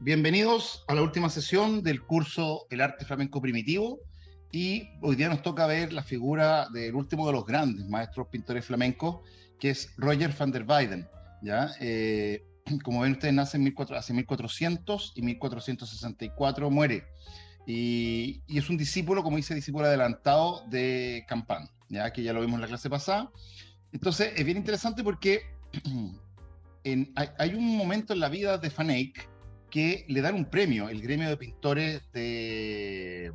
Bienvenidos a la última sesión del curso El arte flamenco primitivo, y hoy día nos toca ver la figura del último de los grandes maestros pintores flamencos, que es Roger van der Weyden, ¿ya? Como ven ustedes, nace hace 1400 y 1464 muere, y es un discípulo, como dice, discípulo adelantado de Campán, ¿ya? Que ya lo vimos en la clase pasada. Entonces es bien interesante porque hay un momento en la vida de Van Eyck que le dan un premio, el gremio de pintores de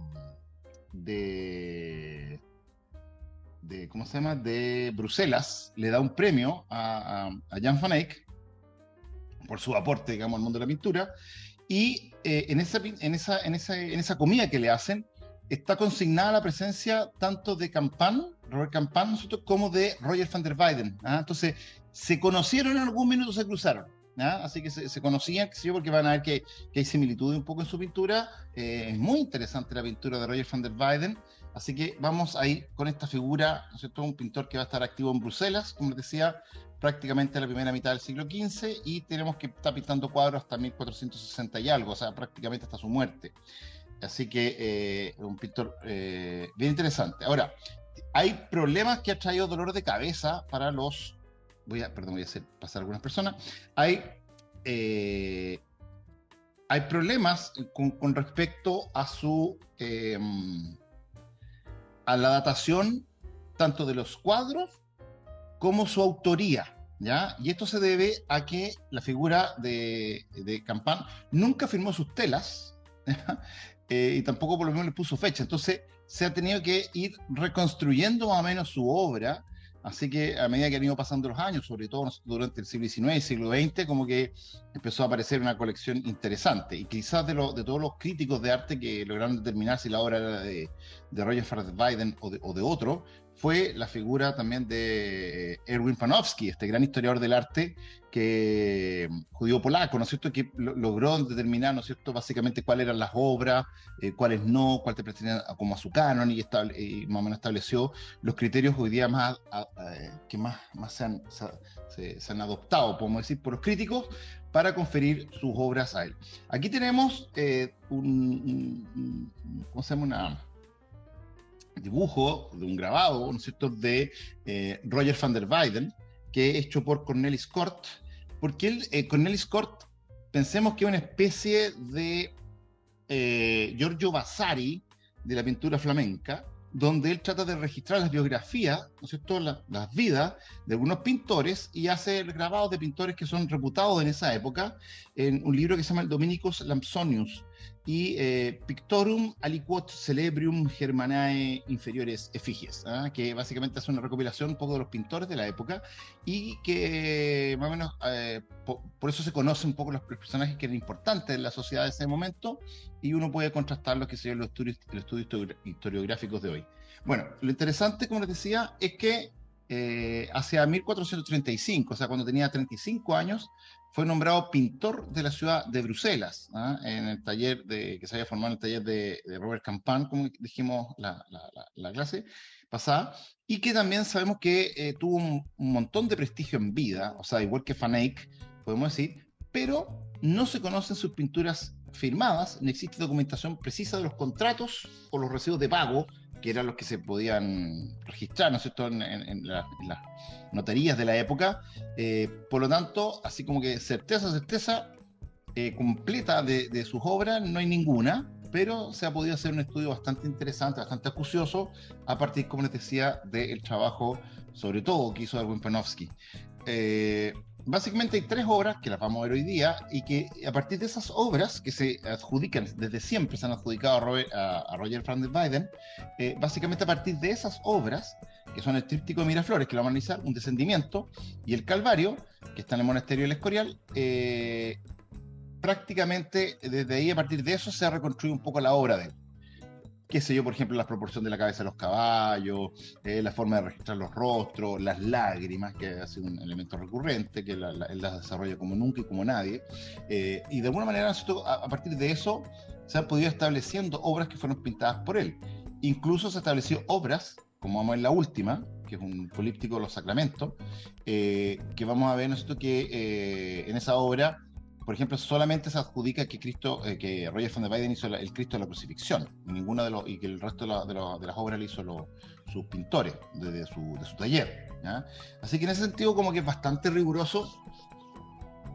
¿cómo se llama? De Bruselas, le da un premio a Jan Van Eyck por su aporte, digamos, al mundo de la pintura, y en esa comida que le hacen está consignada la presencia tanto de Robert Campán, nosotros, como de Roger van der Weyden. ¿Ah? Entonces, se conocieron en algún minuto, se cruzaron. ¿Ah? Así que se conocían, qué sé yo, porque van a ver que hay similitudes un poco en su pintura. Es muy interesante la pintura de Roger van der Weyden. Así que vamos a ir con esta figura, ¿no es cierto? Un pintor que va a estar activo en Bruselas, como les decía, prácticamente la primera mitad del siglo XV, y tenemos que estar pintando cuadros hasta 1460 y algo, o sea, prácticamente hasta su muerte. Así que un pintor bien interesante. Ahora, hay problemas que ha traído dolor de cabeza para los... voy a hacer pasar a algunas personas. Hay problemas con respecto a a la datación tanto de los cuadros como su autoría, ¿ya? Y esto se debe a que la figura de Campán nunca firmó sus telas, y tampoco por lo menos le puso fecha. Entonces se ha tenido que ir reconstruyendo más o menos su obra. Así que a medida que han ido pasando los años, sobre todo durante el siglo XIX y siglo XX, como que empezó a aparecer una colección interesante. Y quizás de todos los críticos de arte que lograron determinar si la obra era de Roger van der Weyden o de otro, fue la figura también de Erwin Panofsky, este gran historiador del arte, judío polaco, ¿no es cierto?, que logró determinar, ¿no es cierto?, básicamente cuáles eran las obras, cuáles no, cuáles pertenecían como a su canon, y más o menos estableció los criterios hoy día que más se han adoptado, podemos decir, por los críticos para conferir sus obras a él. Aquí tenemos ¿cómo se llama? Dibujo de un grabado, ¿no es cierto?, de Roger van der Weyden, que es hecho por Cornelis Cort, porque Cornelis Cort, pensemos que es una especie de Giorgio Vasari de la pintura flamenca, donde él trata de registrar las biografías, ¿no es cierto?, las vidas de algunos pintores, y hace grabados de pintores que son reputados en esa época, en un libro que se llama el Dominicus Lampsonius, y Pictorum aliquot celebrium Germanae inferiores effigies, ¿eh? Que básicamente hace una recopilación un poco de los pintores de la época, y que más o menos por eso se conoce un poco los personajes que eran importantes en la sociedad de ese momento, y uno puede contrastar lo que serían los estudios historiográficos de hoy. Bueno, lo interesante, como les decía, es que hacia 1435, o sea, cuando tenía 35 años, fue nombrado pintor de la ciudad de Bruselas, ¿eh? En el taller que se había formado en el taller de Robert Campán, como dijimos la clase pasada, y que también sabemos que tuvo un montón de prestigio en vida, o sea, igual que Van Eyck, podemos decir, pero no se conocen sus pinturas firmadas, ni existe documentación precisa de los contratos o los recibos de pago, que eran los que se podían registrar, ¿no es cierto?, en las notarías de la época. Por lo tanto, así como que certeza completa de sus obras no hay ninguna, pero se ha podido hacer un estudio bastante interesante, bastante acucioso, a partir, como les decía, del trabajo, sobre todo, que hizo Erwin Panofsky. Básicamente hay tres obras que las vamos a ver hoy día, y que a partir de esas obras que se adjudican, desde siempre se han adjudicado a Roger van der Weyden, básicamente a partir de esas obras, que son el tríptico de Miraflores, que lo vamos a analizar, un descendimiento, y el Calvario, que está en el monasterio del Escorial, prácticamente desde ahí, a partir de eso, se ha reconstruido un poco la obra de él. Qué sé yo, por ejemplo, la proporción de la cabeza de los caballos, la forma de registrar los rostros, las lágrimas, que ha sido un elemento recurrente, que él las desarrolla como nunca y como nadie. Y de alguna manera, a partir de eso, se han podido estableciendo obras que fueron pintadas por él. Incluso se estableció obras, como vamos a ver la última, que es un políptico de los sacramentos, que vamos a ver nosotros que en esa obra por ejemplo, solamente se adjudica que que Roger van der Weyden hizo el Cristo de la Crucifixión, y que el resto de las obras le hizo sus pintores de su taller, ¿ya? Así que en ese sentido como que es bastante riguroso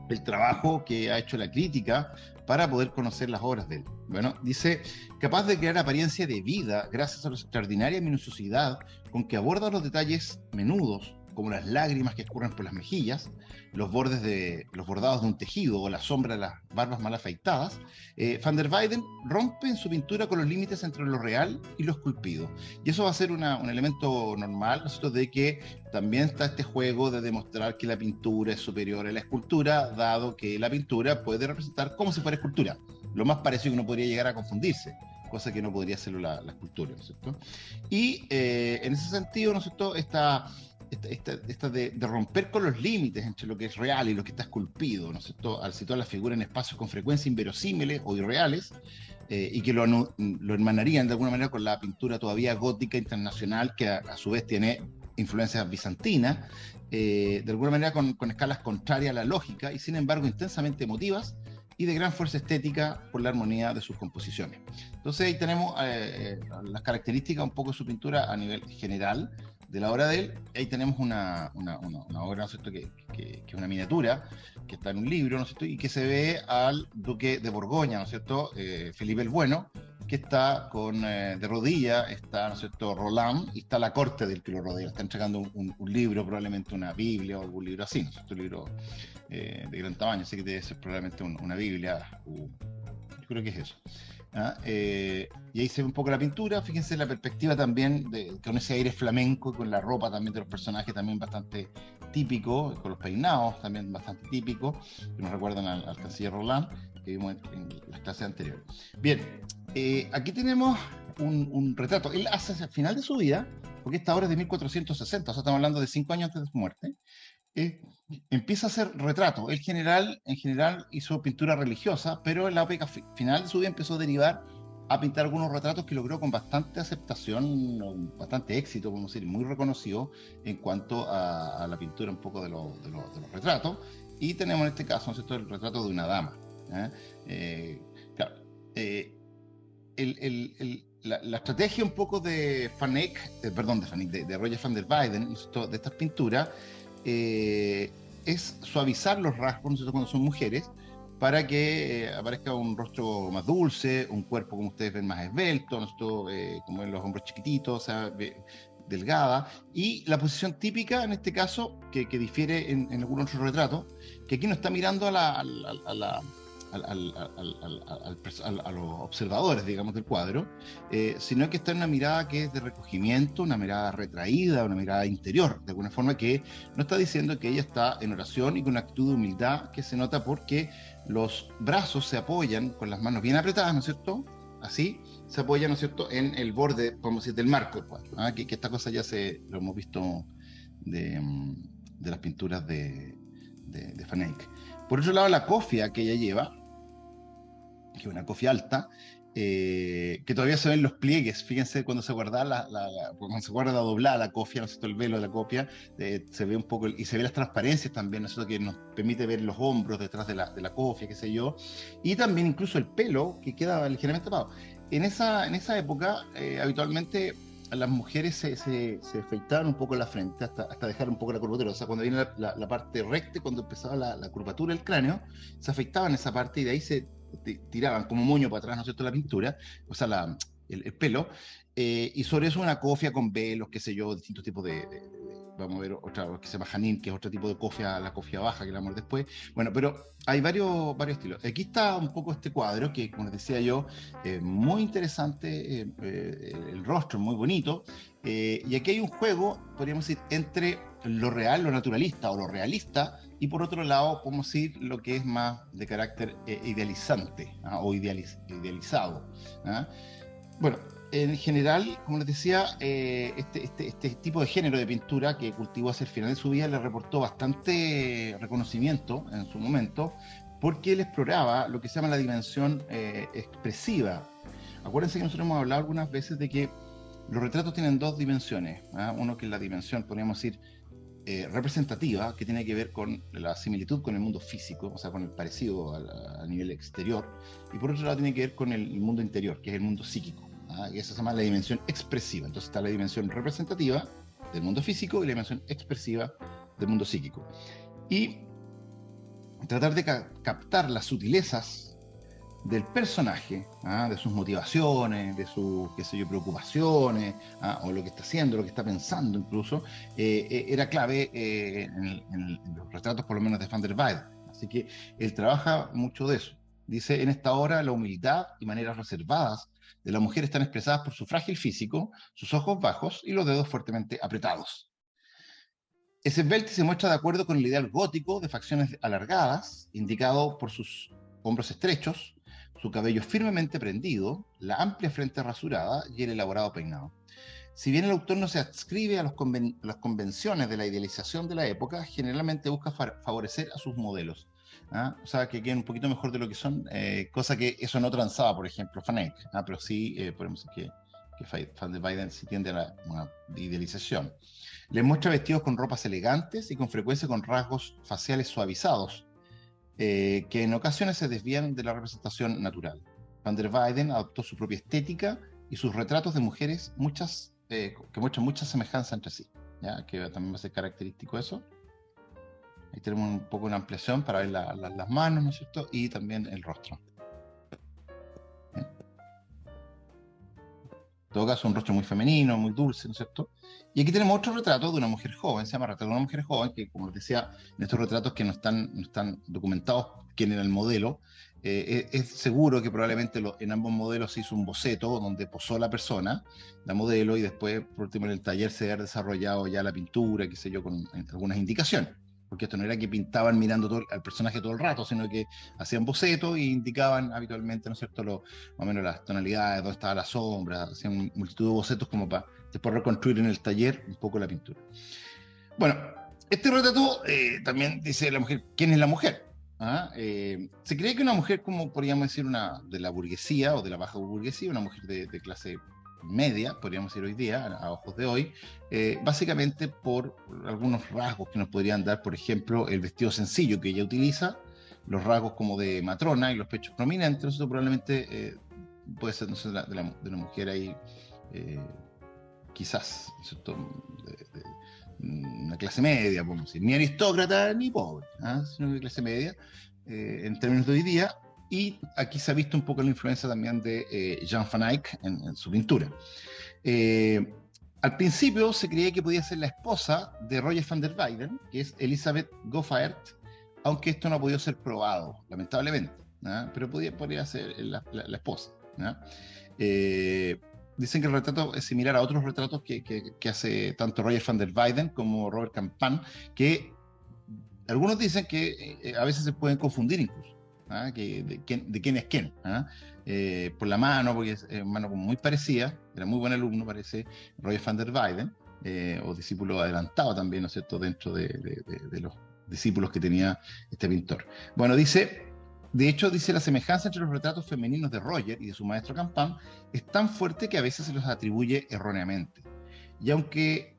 el trabajo que ha hecho la crítica para poder conocer las obras de él. Bueno, dice, capaz de crear apariencia de vida gracias a la extraordinaria minuciosidad con que aborda los detalles menudos, como las lágrimas que escurren por las mejillas, los bordados de un tejido o la sombra de las barbas mal afeitadas, Van der Weyden rompe en su pintura con los límites entre lo real y lo esculpido. Y eso va a ser un elemento normal, ¿no? De que también está este juego de demostrar que la pintura es superior a la escultura, dado que la pintura puede representar como si fuera escultura. Lo más parecido que uno podría llegar a confundirse, cosa que no podría hacerlo la escultura, ¿no es cierto? Y en ese sentido, ¿no es cierto?, esta de romper con los límites entre lo que es real y lo que está esculpido, ¿no es cierto?, al situar la figura en espacios con frecuencia inverosímiles o irreales, y que lo hermanarían de alguna manera con la pintura todavía gótica internacional, que a su vez tiene influencias bizantinas, de alguna manera con escalas contrarias a la lógica y sin embargo intensamente emotivas y de gran fuerza estética por la armonía de sus composiciones. Entonces ahí tenemos las características un poco de su pintura a nivel general de la obra de él. Ahí tenemos una obra, ¿no es cierto?, que es una miniatura, que está en un libro, ¿no es cierto?, y que se ve al duque de Borgoña, ¿no es cierto?, Felipe el Bueno, que está de rodilla, está, ¿no es cierto?, Roland, y está la corte del que lo rodea, está entregando un libro, probablemente una Biblia o algún libro así, ¿no es cierto?, un libro de gran tamaño, así que debe ser probablemente una Biblia, yo creo que es eso. Y ahí se ve un poco la pintura. Fíjense la perspectiva también con ese aire flamenco, con la ropa también de los personajes también bastante típico, con los peinados también bastante típicos, que nos recuerdan al canciller Roland, que vimos en las clases anteriores. Bien, aquí tenemos un retrato. Él hace hacia el final de su vida, porque esta obra es de 1460, o sea, estamos hablando de 5 años antes de su muerte. Empieza a hacer retratos. Él en general hizo pintura religiosa, pero en la época final de su vida empezó a derivar a pintar algunos retratos que logró con bastante aceptación, bastante éxito, podemos decir, muy reconocido en cuanto a la pintura un poco de los retratos. Y tenemos en este caso, ¿no es cierto?, el retrato de una dama. Claro, la estrategia un poco de de Roger van der Weyden, ¿no es cierto?, de estas pinturas, es suavizar los rasgos, ¿no?, cuando son mujeres, para que aparezca un rostro más dulce, un cuerpo, como ustedes ven, más esbelto, ¿no?, como en los hombros chiquititos, o sea, delgada, y la posición típica en este caso, que difiere en algunos otros retratos, que aquí no está mirando a los observadores, digamos, del cuadro, sino que está en una mirada que es de recogimiento, una mirada retraída, una mirada interior, de alguna forma, que no está diciendo que ella está en oración y con una actitud de humildad que se nota porque los brazos se apoyan con las manos bien apretadas, ¿no es cierto?, así, se apoyan, ¿no es cierto?, en el borde, podemos decir, del marco del cuadro, que esta cosa ya lo hemos visto de las pinturas de Van Eyck. Por otro lado, la cofia que ella lleva, que es una cofia alta, que todavía se ven los pliegues. Fíjense cuando se guarda cuando se guarda doblada la cofia, ¿no es cierto?, el velo de la cofia, se ve un poco, y se ve las transparencias también, ¿no es cierto?, que nos permite ver los hombros detrás de la cofia, qué sé yo, y también incluso el pelo, que queda ligeramente tapado. En esa época, habitualmente las mujeres se afeitaban un poco la frente hasta dejar un poco la curvatura. O sea, cuando viene la parte recta, cuando empezaba la curvatura del cráneo, se afeitaban esa parte y de ahí se tiraban como moño para atrás, ¿no es cierto?, la pintura, o sea, el pelo, y sobre eso una cofia con velos, qué sé yo, distintos tipos vamos a ver otra que se llama Janin, que es otro tipo de cofia, la cofia baja, que la vamos a ver después. Bueno, pero hay varios estilos. Aquí está un poco este cuadro, que como les decía yo, muy interesante, el rostro muy bonito, y aquí hay un juego, podríamos decir, entre lo real, lo naturalista o lo realista, y por otro lado, podemos decir lo que es más de carácter idealizante, o idealizado. Bueno, en general, como les decía, este tipo de género de pintura que cultivó hacia el final de su vida le reportó bastante reconocimiento en su momento, porque él exploraba lo que se llama la dimensión expresiva. Acuérdense que nosotros hemos hablado algunas veces de que los retratos tienen dos dimensiones, uno que es la dimensión, podríamos decir, representativa, que tiene que ver con la similitud con el mundo físico, o sea, con el parecido a nivel exterior, y por otro lado tiene que ver con el mundo interior, que es el mundo psíquico, y eso se llama la dimensión expresiva. Entonces está la dimensión representativa del mundo físico y la dimensión expresiva del mundo psíquico. Y tratar de captar las sutilezas del personaje, de sus motivaciones, de sus, qué sé yo, preocupaciones, o lo que está haciendo, lo que está pensando incluso, era clave en los retratos por lo menos de Van der Weyden. Así que él trabaja mucho de eso. Dice, en esta obra la humildad y maneras reservadas de la mujer están expresadas por su frágil físico, sus ojos bajos y los dedos fuertemente apretados. Esbelti se muestra de acuerdo con el ideal gótico de facciones alargadas, indicado por sus hombros estrechos, su cabello firmemente prendido, la amplia frente rasurada y el elaborado peinado. Si bien el autor no se adscribe a las convenciones de la idealización de la época, generalmente busca favorecer a sus modelos. O sea, que queden un poquito mejor de lo que son, cosa que eso no transaba, por ejemplo, Van Eyck, pero sí podemos decir que Van der Weyden sí tiende a una idealización. Les muestra vestidos con ropas elegantes y con frecuencia con rasgos faciales suavizados, que en ocasiones se desvían de la representación natural. Van der Weyden adoptó su propia estética y sus retratos de mujeres, que muestran mucha semejanza entre sí, ¿ya? Que también va a ser característico eso. Ahí tenemos un poco una ampliación para ver las manos, ¿no es cierto? Y también el rostro. ¿Bien? En todo caso, un rostro muy femenino, muy dulce, ¿no es cierto? Y aquí tenemos otro retrato de una mujer joven, se llama Retrato de una mujer joven, que como les decía, en estos retratos que no están documentados quién era el modelo, es seguro que probablemente en ambos modelos se hizo un boceto donde posó la persona, la modelo, y después, por último, en el taller se había desarrollado ya la pintura, qué sé yo, con algunas indicaciones. Porque esto no era que pintaban mirando al personaje todo el rato, sino que hacían bocetos e indicaban habitualmente, ¿no es cierto?, más o menos las tonalidades, dónde estaba la sombra, hacían multitud de bocetos como para después reconstruir en el taller un poco la pintura. Bueno, este retrato también dice la mujer, ¿quién es la mujer? Se cree que una mujer, como podríamos decir, una de la burguesía o de la baja burguesía, una mujer de clase media, podríamos decir hoy día, a ojos de hoy, básicamente por algunos rasgos que nos podrían dar, por ejemplo, el vestido sencillo que ella utiliza, los rasgos como de matrona y los pechos prominentes. Eso probablemente puede ser, no sé, de una mujer ahí, quizás, ¿cierto?, de una clase media, podemos decir, ni aristócrata ni pobre, sino de clase media, en términos de hoy día. Y aquí se ha visto un poco la influencia también de Jan van Eyck en su pintura. Al principio se creía que podía ser la esposa de Roger van der Weyden, que es Elisabeth Goffert, aunque esto no ha podido ser probado, lamentablemente, pero podría ser la esposa. Dicen que el retrato es similar a otros retratos que hace tanto Roger van der Weyden como Robert Campin, que algunos dicen que a veces se pueden confundir incluso. De quién es quién, por la mano, porque es mano como muy parecida, era muy buen alumno, parece, Roger van der Weyden, o discípulo adelantado también, ¿no es cierto?, dentro de los discípulos que tenía este pintor. Bueno, de hecho, dice, la semejanza entre los retratos femeninos de Roger y de su maestro Campin es tan fuerte que a veces se los atribuye erróneamente. Y aunque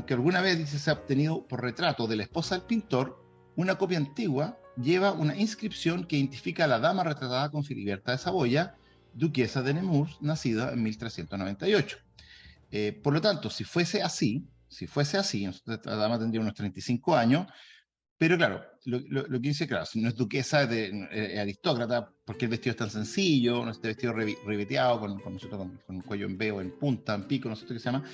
alguna vez, dice, se ha obtenido por retrato de la esposa del pintor, una copia antigua lleva una inscripción que identifica a la dama retratada con Filiberta de Saboya, duquesa de Nemours, nacida en 1398. Por lo tanto, si fuese así, esta dama tendría unos 35 años, pero claro, lo que dice, claro, si no es duquesa, es aristócrata, porque el vestido es tan sencillo, no, este vestido ribeteado, con un cuello en V o en punta, en pico, no sé qué se llama.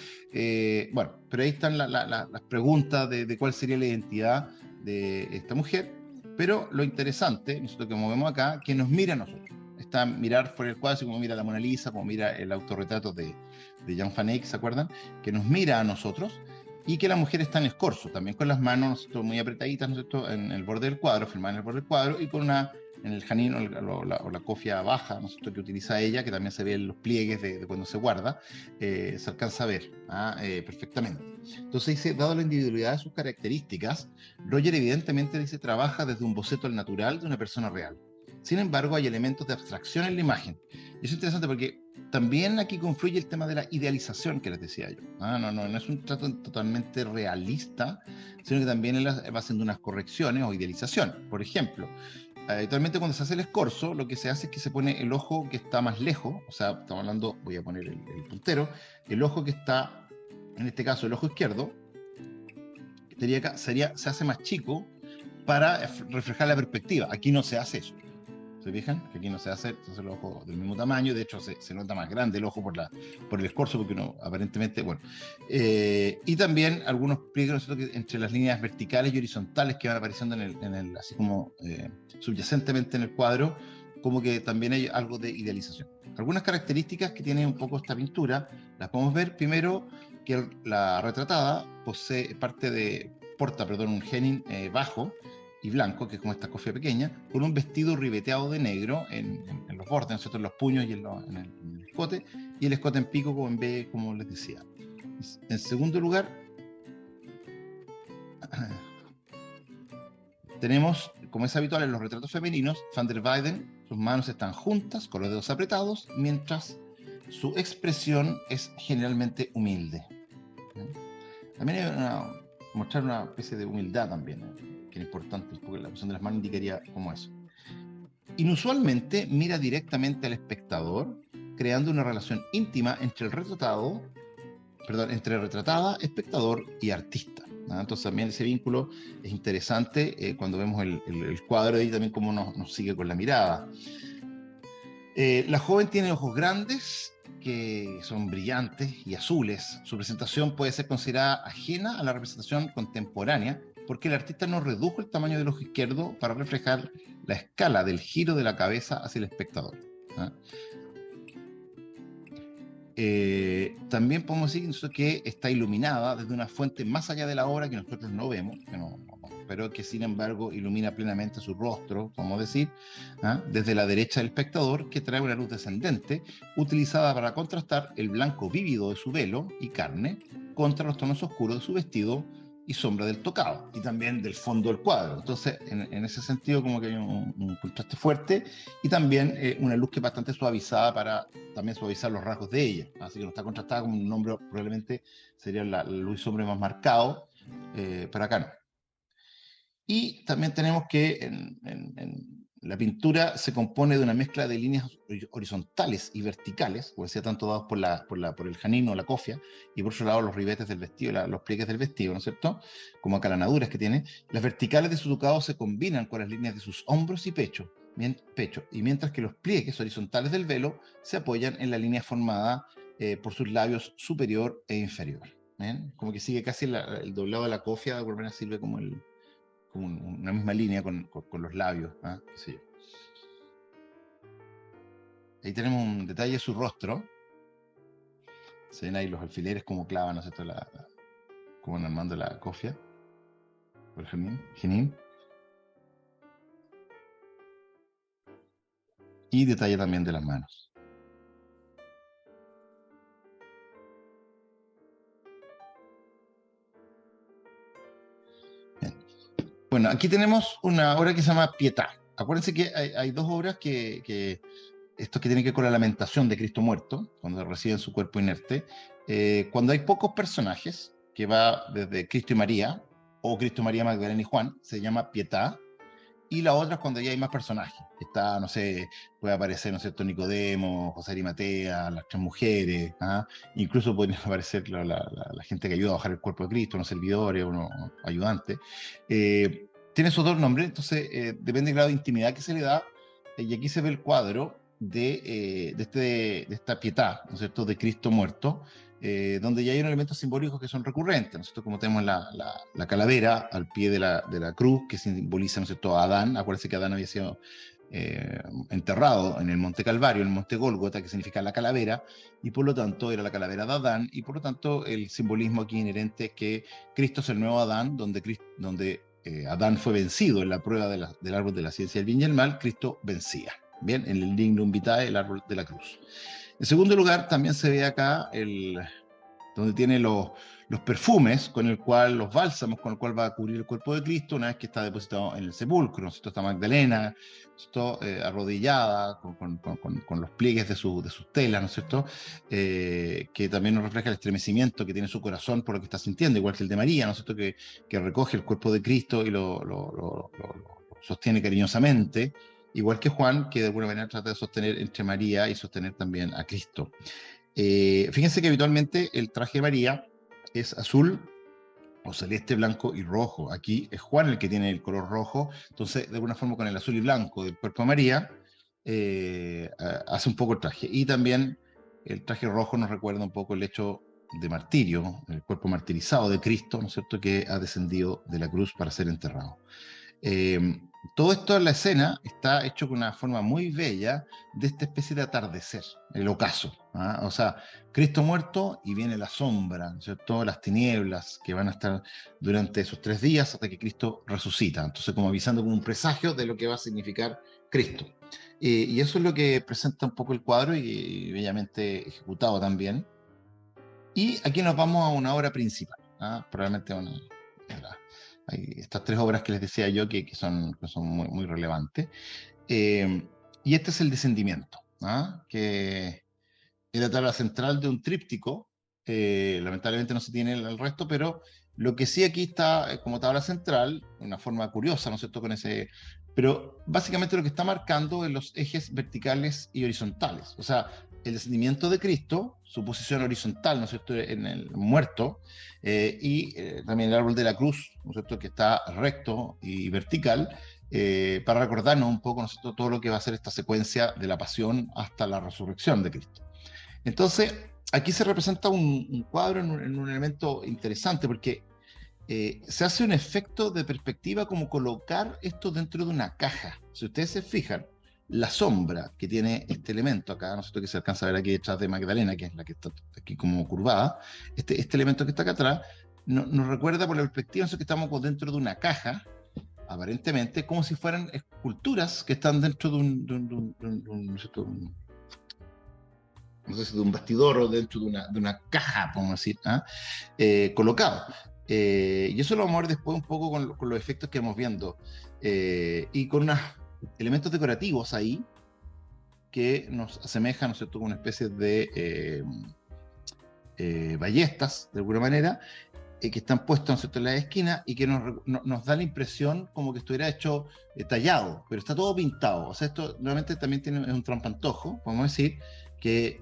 Bueno, pero ahí están las preguntas de cuál sería la identidad de esta mujer, pero lo interesante, nosotros que movemos acá, que nos mira a nosotros. Está mirar fuera del cuadro, así como mira la Mona Lisa, como mira el autorretrato de Jan van Eyck, ¿se acuerdan? Que nos mira a nosotros, y que la mujer está en escorzo, también con las manos, ¿no es cierto?, muy apretaditas, ¿no es cierto?, en el borde del cuadro, firmada en el borde del cuadro, y con en el janín o la cofia baja, ¿no es cierto?, que utiliza ella, que también se ve en los pliegues de cuando se guarda, se alcanza a ver perfectamente. Entonces dice, dado la individualidad de sus características, Roger evidentemente, dice, trabaja desde un boceto al natural de una persona real. Sin embargo, hay elementos de abstracción en la imagen. Y eso es interesante porque también aquí confluye el tema de la idealización que les decía yo. No es un trato totalmente realista, sino que también él va haciendo unas correcciones o idealización. Por ejemplo, habitualmente cuando se hace el escorzo, lo que se hace es que se pone el ojo que está más lejos, o sea, estamos hablando, voy a poner el puntero, el ojo que está, en este caso el ojo izquierdo, se hace más chico para reflejar la perspectiva. Aquí no se hace eso. ¿Se fijan? Que aquí no se hace el ojo del mismo tamaño, de hecho se nota más grande el ojo por el escorzo, porque uno aparentemente, bueno. Y también algunos pliegues entre las líneas verticales y horizontales que van apareciendo así como subyacentemente en el cuadro, como que también hay algo de idealización. Algunas características que tiene un poco esta pintura, las podemos ver primero, que la retratada porta un genin bajo y blanco, que es como esta cofia pequeña, con un vestido ribeteado de negro en los bordes, ¿no es cierto?, en los puños y en el escote, y el escote en pico como en B, como les decía. En segundo lugar, tenemos, como es habitual en los retratos femeninos, Van der Weyden, sus manos están juntas, con los dedos apretados, mientras su expresión es generalmente humilde. También hay mostrar una especie de humildad también, que es importante, porque la posición de las manos indicaría como eso. Inusualmente mira directamente al espectador, creando una relación íntima entre retratada, espectador y artista. Entonces también ese vínculo es interesante cuando vemos el cuadro y también cómo nos sigue con la mirada. La joven tiene ojos grandes, que son brillantes y azules. Su presentación puede ser considerada ajena a la representación contemporánea, porque el artista no redujo el tamaño del ojo izquierdo para reflejar la escala del giro de la cabeza hacia el espectador. También podemos decir que está iluminada desde una fuente más allá de la obra que nosotros no vemos, pero que sin embargo ilumina plenamente su rostro, como decir, desde la derecha del espectador, que trae una luz descendente, utilizada para contrastar el blanco vívido de su velo y carne contra los tonos oscuros de su vestido y sombra del tocado, y también del fondo del cuadro. Entonces, en ese sentido, como que hay un contraste fuerte, y también una luz que es bastante suavizada para también suavizar los rasgos de ella. Así que no está contrastada como un nombre, probablemente sería la luz y sombra más marcado, pero acá no. Y también tenemos que en la pintura se compone de una mezcla de líneas horizontales y verticales, como decía, tanto dados por el janín o la cofia, y por otro lado los ribetes del vestido, los pliegues del vestido, ¿no es cierto? Como acalanaduras que tiene. Las verticales de su ducado se combinan con las líneas de sus hombros y pecho, y mientras que los pliegues horizontales del velo se apoyan en la línea formada por sus labios superior e inferior. ¿Ven? Como que sigue casi el doblado de la cofia, de alguna manera sirve como una misma línea con los labios, qué sé yo. Ahí tenemos un detalle de su rostro. Se ven ahí los alfileres como clavan, ¿no es cierto?, como van armando la cofia por el genín. Y detalle también de las manos. Bien. Bueno, aquí tenemos una obra que se llama Pietà. Acuérdense que hay dos obras estos que tienen que ver con la lamentación de Cristo muerto, cuando reciben su cuerpo inerte, cuando hay pocos personajes, que va desde Cristo y María, o Cristo, María, Magdalena y Juan, se llama Pietà, y la otra es cuando ya hay más personajes. Está, no sé, puede aparecer, ¿no es cierto?, Nicodemo, José Arimatea, las tres mujeres, incluso pueden aparecer la gente que ayuda a bajar el cuerpo de Cristo, unos servidores, unos ayudantes. Tiene esos dos nombres, entonces depende del grado de intimidad que se le da, y aquí se ve el cuadro de esta Pietà, ¿no es cierto?, de Cristo muerto, donde ya hay unos elementos simbólicos que son recurrentes, ¿no es cierto?, como tenemos la calavera al pie de la cruz, que simboliza, ¿no es cierto?, a Adán. Acuérdense que Adán había sido enterrado en el Monte Calvario, en el Monte Gólgota, que significa la calavera, y por lo tanto era la calavera de Adán, y por lo tanto el simbolismo aquí inherente es que Cristo es el nuevo Adán, donde Adán fue vencido en la prueba del árbol de la ciencia del bien y el mal. Cristo vencía. Bien, en el Lignum Vitae, el árbol de la cruz. En segundo lugar, también se ve acá donde tiene los perfumes, con el cual, los bálsamos, con el cual va a cubrir el cuerpo de Cristo una vez que está depositado en el sepulcro, ¿no es cierto? Está Magdalena, ¿no? Arrodillada, con los pliegues de sus telas, ¿no es cierto? Que también nos refleja el estremecimiento que tiene su corazón por lo que está sintiendo, igual que el de María, ¿no es cierto? Que recoge el cuerpo de Cristo y lo sostiene cariñosamente, igual que Juan, que de alguna manera trata de sostener entre María y sostener también a Cristo. Fíjense que habitualmente el traje de María es azul o celeste, blanco y rojo. Aquí es Juan el que tiene el color rojo, entonces de alguna forma con el azul y blanco del cuerpo de María hace un poco el traje. Y también el traje rojo nos recuerda un poco el hecho de martirio, el cuerpo martirizado de Cristo, ¿no es cierto?, que ha descendido de la cruz para ser enterrado. Todo esto en la escena está hecho con una forma muy bella de esta especie de atardecer, el ocaso, ¿ah? O sea, Cristo muerto y viene la sombra, ¿cierto? Las tinieblas que van a estar durante esos 3 días hasta que Cristo resucita. Entonces, como avisando como un presagio de lo que va a significar Cristo. Y eso es lo que presenta un poco el cuadro y bellamente ejecutado también. Y aquí nos vamos a una obra principal, ¿ah? Probablemente hay estas 3 obras que les decía yo que son muy, muy relevantes. Y este es el descendimiento, ¿ah? Que es la tabla central de un tríptico. Lamentablemente no se tiene el resto, pero lo que sí aquí está como tabla central, de una forma curiosa, ¿no es cierto? Pero básicamente lo que está marcando es los ejes verticales y horizontales. O sea, el descendimiento de Cristo, su posición horizontal, ¿no es cierto?, en el muerto, también el árbol de la cruz, ¿no es cierto?, que está recto y vertical, para recordarnos un poco, ¿no es cierto?, todo lo que va a ser esta secuencia de la pasión hasta la resurrección de Cristo. Entonces, aquí se representa un cuadro en un elemento interesante, porque se hace un efecto de perspectiva como colocar esto dentro de una caja. Si ustedes se fijan, la sombra que tiene este elemento acá, ¿no es cierto?, que se alcanza a ver aquí detrás de Magdalena, que es la que está aquí como curvada, este elemento que está acá atrás, nos recuerda por la perspectiva, que estamos dentro de una caja, aparentemente, como si fueran esculturas que están dentro de no sé si de un bastidor o dentro de una caja, podemos decir, colocado. Y eso lo vamos a ver después un poco con los efectos que vamos viendo. Y con unos elementos decorativos ahí que nos asemejan, ¿no es cierto?, con una especie de ballestas, de alguna manera, que están puestos, ¿no es cierto?, en la esquina y que nos da la impresión como que estuviera hecho tallado, pero está todo pintado. O sea, esto nuevamente también es un trampantojo, podemos decir, que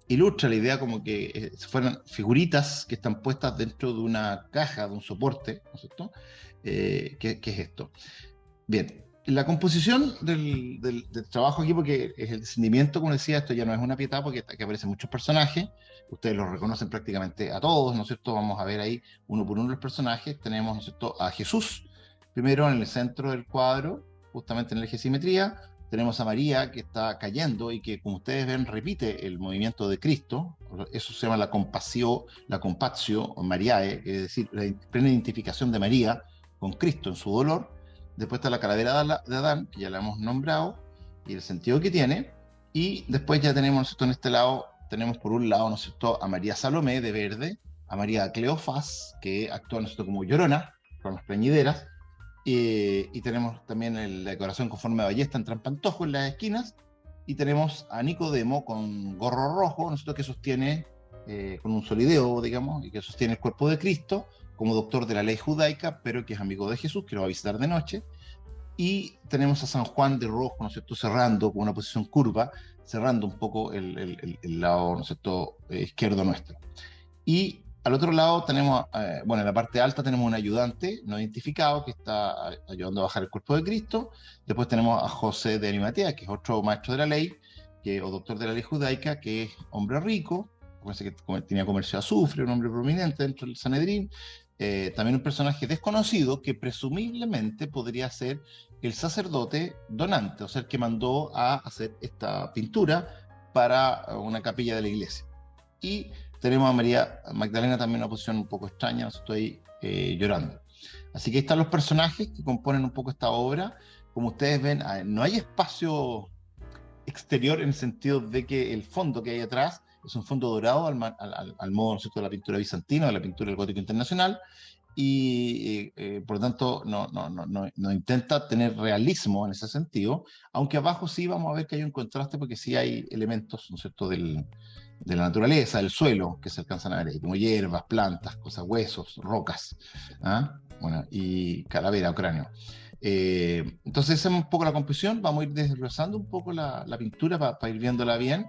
ilustra la idea como que fueran figuritas que están puestas dentro de una caja, de un soporte, ¿no es cierto? ¿Qué es esto? Bien, la composición del trabajo aquí, porque es el descendimiento, como decía, esto ya no es una pietà, porque aquí aparecen muchos personajes, ustedes los reconocen prácticamente a todos, ¿no es cierto? Vamos a ver ahí uno por uno los personajes. Tenemos, ¿no es cierto?, a Jesús, primero en el centro del cuadro, justamente en el eje de simetría. Tenemos a María, que está cayendo y que, como ustedes ven, repite el movimiento de Cristo. Eso se llama la compasio o Mariae, es decir, la plena identificación de María con Cristo en su dolor. Después está la calavera de Adán, que ya la hemos nombrado, y el sentido que tiene. Y después ya tenemos, ¿no es cierto?, en este lado, tenemos por un lado, ¿no es cierto?, a María Salomé, de verde, a María Cleofás, que actúa, ¿no es cierto?, como llorona, con las plañideras. Y tenemos también la decoración con forma de ballesta en trampantojo en las esquinas. Y tenemos a Nicodemo con gorro rojo, ¿no es cierto?, que sostiene, con un solideo, digamos, y que sostiene el cuerpo de Cristo, como doctor de la ley judaica, pero que es amigo de Jesús, que lo va a visitar de noche. Y tenemos a San Juan de rojo, ¿no es cierto?, cerrando con una posición curva, cerrando un poco el lado, ¿no es cierto?, izquierdo nuestro. Y al otro lado tenemos, bueno, en la parte alta tenemos un ayudante no identificado que está ayudando a bajar el cuerpo de Cristo. Después tenemos a José de Arimatea, que es otro maestro de la ley, o doctor de la ley judaica, que es hombre rico, parece que tenía comercio de azufre, un hombre prominente dentro del Sanedrín. También un personaje desconocido que presumiblemente podría ser el sacerdote donante, o sea, el que mandó a hacer esta pintura para una capilla de la iglesia. Y tenemos a María Magdalena también en una posición un poco extraña, estoy llorando. Así que ahí están los personajes que componen un poco esta obra. Como ustedes ven, no hay espacio exterior en el sentido de que el fondo que hay atrás es un fondo dorado al modo, ¿no es cierto?, de la pintura bizantina, de la pintura del gótico internacional, y por lo tanto no intenta tener realismo en ese sentido, aunque abajo sí vamos a ver que hay un contraste porque sí hay elementos, ¿no es cierto?, de la naturaleza, del suelo, que se alcanzan a ver ahí, como hierbas, plantas, cosas, huesos, rocas, ¿ah? Bueno, y calavera o cráneo. Entonces esa es un poco la composición, vamos a ir desglosando un poco la pintura para ir viéndola bien,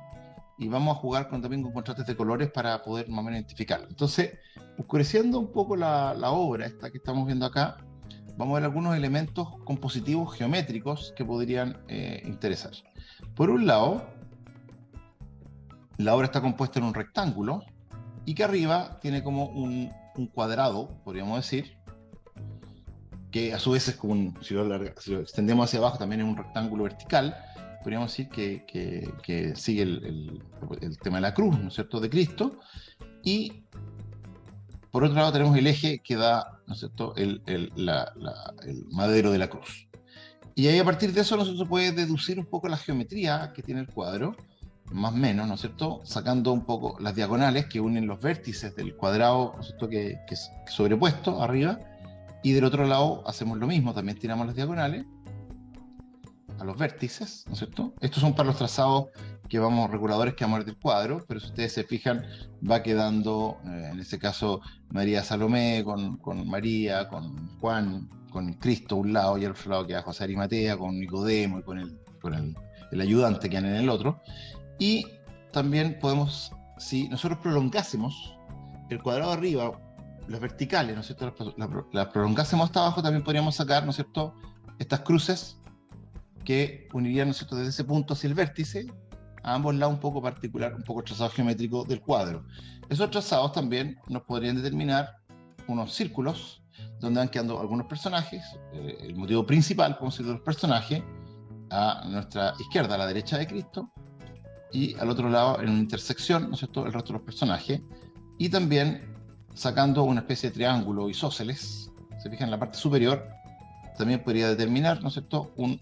y vamos a jugar también con contrastes de colores para poder más o menos identificarlo. Entonces, oscureciendo un poco la obra esta que estamos viendo acá, vamos a ver algunos elementos compositivos geométricos que podrían interesar. Por un lado, la obra está compuesta en un rectángulo y que arriba tiene como un cuadrado, podríamos decir, que a su vez es como si lo extendemos hacia abajo, también es un rectángulo vertical. Podríamos decir que sigue el tema de la cruz, ¿no es cierto?, de Cristo. Y por otro lado tenemos el eje que da, ¿no es cierto?, el madero de la cruz. Y ahí a partir de eso nosotros puede deducir un poco la geometría que tiene el cuadro, más o menos, ¿no es cierto?, sacando un poco las diagonales que unen los vértices del cuadrado, ¿no es cierto?, que es sobrepuesto arriba, y del otro lado hacemos lo mismo, también tiramos las diagonales a los vértices, ¿no es cierto? Estos son para los trazados reguladores que vamos a ver del cuadro, pero si ustedes se fijan, va quedando, en este caso, María Salomé con María, con Juan, con Cristo a un lado, y al otro lado queda José Arimatea, con Nicodemo y con el ayudante que en el otro. Y también podemos, si nosotros prolongásemos el cuadrado arriba, las verticales, ¿no es cierto?, las prolongásemos hasta abajo, también podríamos sacar, ¿no es cierto?, estas cruces que unirían, ¿no es cierto?, desde ese punto hacia el vértice, a ambos lados un poco particular, un poco el trazado geométrico del cuadro. Esos trazados también nos podrían determinar unos círculos donde van quedando algunos personajes, el motivo principal, como decir, de los personajes, a nuestra izquierda, a la derecha de Cristo, y al otro lado, en una intersección, ¿no es cierto?, el resto de los personajes, y también sacando una especie de triángulo isósceles, se fijan en la parte superior, también podría determinar, ¿no es cierto?, un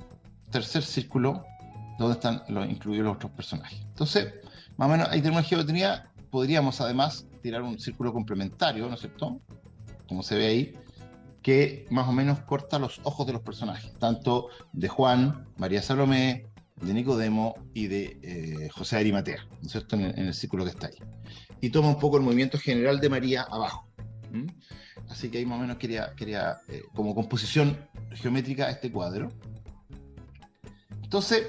tercer círculo donde están incluidos los otros personajes. Entonces, más o menos ahí tenemos una geometría. Podríamos además tirar un círculo complementario, ¿no es cierto?, como se ve ahí, que más o menos corta los ojos de los personajes, tanto de Juan, María Salomé, de Nicodemo y de José Arimatea, ¿no es cierto?, en el círculo que está ahí. Y toma un poco el movimiento general de María abajo. Así que ahí más o menos quería como composición geométrica este cuadro. Entonces,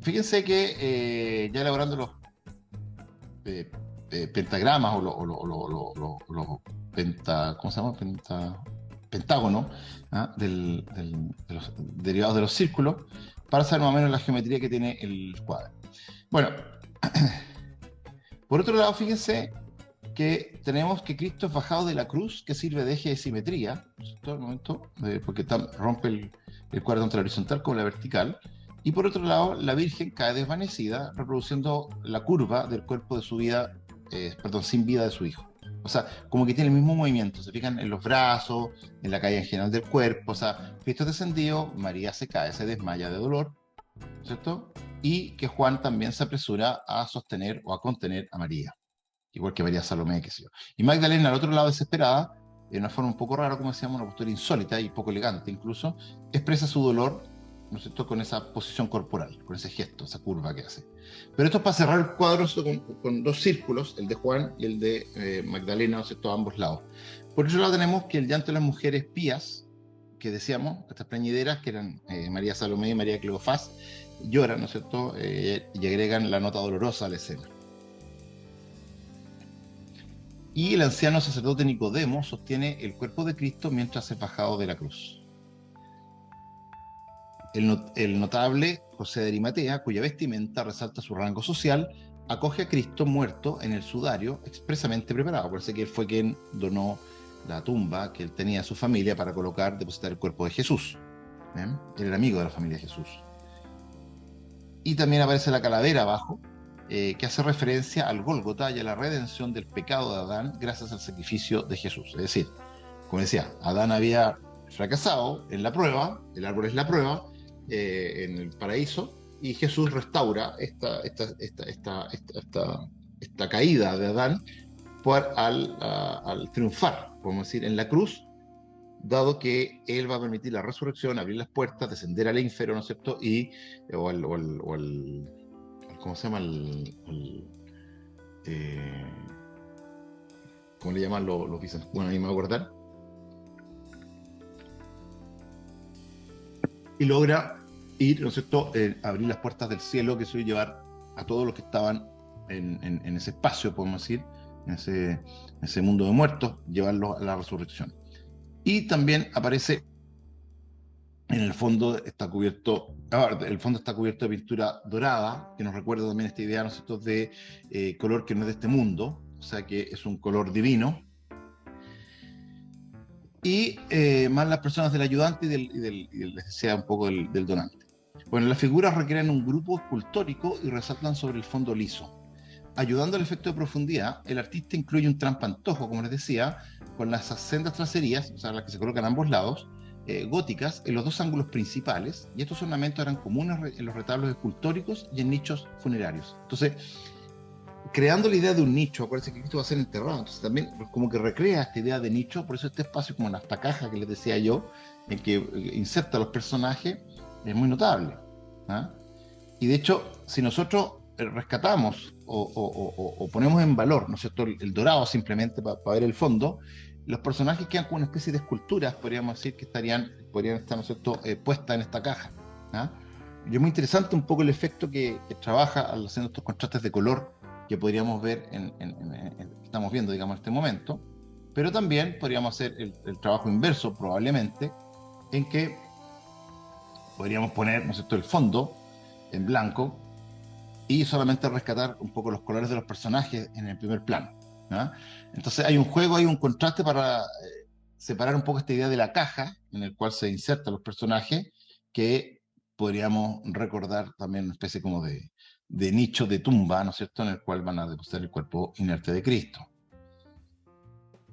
fíjense que ya elaborando los pentagramas o los ¿cómo se llama? Pentágonos, ¿ah?, de los derivados de los círculos, para saber más o menos la geometría que tiene el cuadro. Bueno, por otro lado, fíjense que tenemos que Cristo es bajado de la cruz, que sirve de eje de simetría, todo el momento, porque rompe el cuadro tanto la horizontal como la vertical. Y por otro lado, la Virgen cae desvanecida, reproduciendo la curva del cuerpo de su vida, sin vida de su hijo. O sea, como que tiene el mismo movimiento, se fijan en los brazos, en la caída en general del cuerpo. O sea, Cristo es descendido, María se cae, se desmaya de dolor, ¿cierto? Y que Juan también se apresura a sostener o a contener a María, igual que María Salomé, qué sé yo. Y Magdalena, al otro lado, desesperada, de una forma un poco rara, como decíamos, una postura insólita y poco elegante incluso, expresa su dolor, ¿no es cierto?, con esa posición corporal, con ese gesto, esa curva que hace. Pero esto es para cerrar el cuadro con dos círculos, el de Juan y el de Magdalena, ¿no es cierto?, a ambos lados. Por otro lado tenemos que el llanto de las mujeres pías, que decíamos, estas plañideras, que eran María Salomé y María Cleofás, lloran, ¿no es cierto?, y agregan la nota dolorosa a la escena. Y el anciano sacerdote Nicodemo sostiene el cuerpo de Cristo mientras es bajado de la cruz. El notable José de Arimatea, cuya vestimenta resalta su rango social, acoge a Cristo muerto en el sudario expresamente preparado. Por eso que él fue quien donó la tumba que él tenía a su familia para depositar el cuerpo de Jesús. Él era amigo de la familia de Jesús. Y también aparece la calavera abajo, que hace referencia al Gólgota y a la redención del pecado de Adán gracias al sacrificio de Jesús. Es decir, como decía, Adán había fracasado en la prueba, el árbol es la prueba, en el paraíso, y Jesús restaura esta esta caída de Adán al triunfar, podemos decir, en la cruz, dado que Él va a permitir la resurrección, abrir las puertas, descender al ínfero, ¿no es cierto? ¿Cómo se llama? Eh, ¿Cómo le llaman los bizantinos? Bueno, ahí me voy a acordar. Y logra ir, ¿no es cierto?, abrir las puertas del cielo, que suele llevar a todos los que estaban en ese espacio, podemos decir, en ese mundo de muertos, llevarlos a la resurrección. Y también aparece, en el fondo está cubierto, el fondo está cubierto de pintura dorada, que nos recuerda también esta idea, ¿no es cierto?, de color que no es de este mundo, o sea que es un color divino. Y más las personas del ayudante les sea un poco del donante. Bueno, las figuras requieren un grupo escultórico y resaltan sobre el fondo liso. Ayudando al efecto de profundidad, el artista incluye un trampantojo, como les decía, con las sendas tracerías, o sea, las que se colocan a ambos lados, góticas, en los dos ángulos principales, y estos ornamentos eran comunes en los retablos escultóricos y en nichos funerarios. Entonces, creando la idea de un nicho, acuérdense que Cristo va a ser enterrado, entonces también como que recrea esta idea de nicho, por eso este espacio como en esta caja que les decía yo, en que inserta a los personajes, es muy notable. ¿Ah? Y de hecho, si nosotros rescatamos o ponemos en valor, ¿no es cierto?, el dorado simplemente para ver el fondo, los personajes quedan como una especie de esculturas, podríamos decir, que podrían estar, ¿no es cierto?, puestas en esta caja. ¿Ah? Y es muy interesante un poco el efecto que trabaja al hacer estos contrastes de color que podríamos ver estamos viendo, digamos, en este momento, pero también podríamos hacer el trabajo inverso, probablemente, en que podríamos poner, ¿no es cierto?, el fondo en blanco y solamente rescatar un poco los colores de los personajes en el primer plano. ¿No? Entonces hay un juego, hay un contraste para separar un poco esta idea de la caja en el cual se insertan los personajes, que podríamos recordar también una especie como de nicho de tumba, ¿no es cierto?, en el cual van a depositar el cuerpo inerte de Cristo.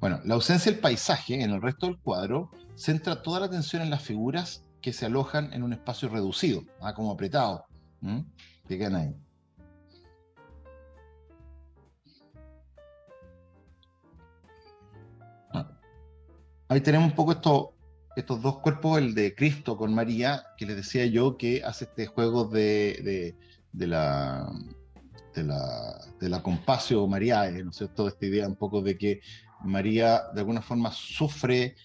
Bueno, la ausencia del paisaje en el resto del cuadro centra toda la atención en las figuras que se alojan en un espacio reducido, como apretado, que quedan ahí. Ahí tenemos un poco estos dos cuerpos, el de Cristo con María, que les decía yo que hace este juego de la compasio Mariae, ¿no es cierto? Esta idea un poco de que María de alguna forma sufre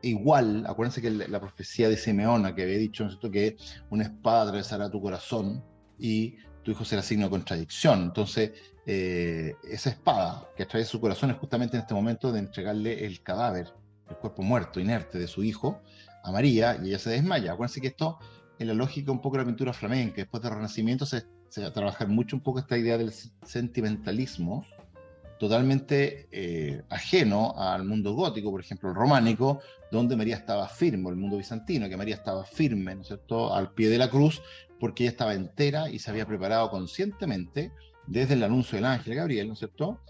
igual. Acuérdense que la profecía de Simeona que había dicho, ¿no es cierto?, que una espada atravesará tu corazón y tu hijo será signo de contradicción. Entonces, esa espada que atraviesa su corazón es justamente en este momento de entregarle el cadáver, el cuerpo muerto, inerte de su hijo, a María, y ella se desmaya. Acuérdense que esto, en la lógica un poco de la pintura flamenca, después del Renacimiento se va a trabajar mucho un poco esta idea del sentimentalismo, totalmente ajeno al mundo gótico, por ejemplo, el románico, donde María estaba firme, el mundo bizantino, que María estaba firme, ¿no es cierto?, al pie de la cruz, porque ella estaba entera y se había preparado conscientemente desde el anuncio del ángel Gabriel, ¿no es cierto?,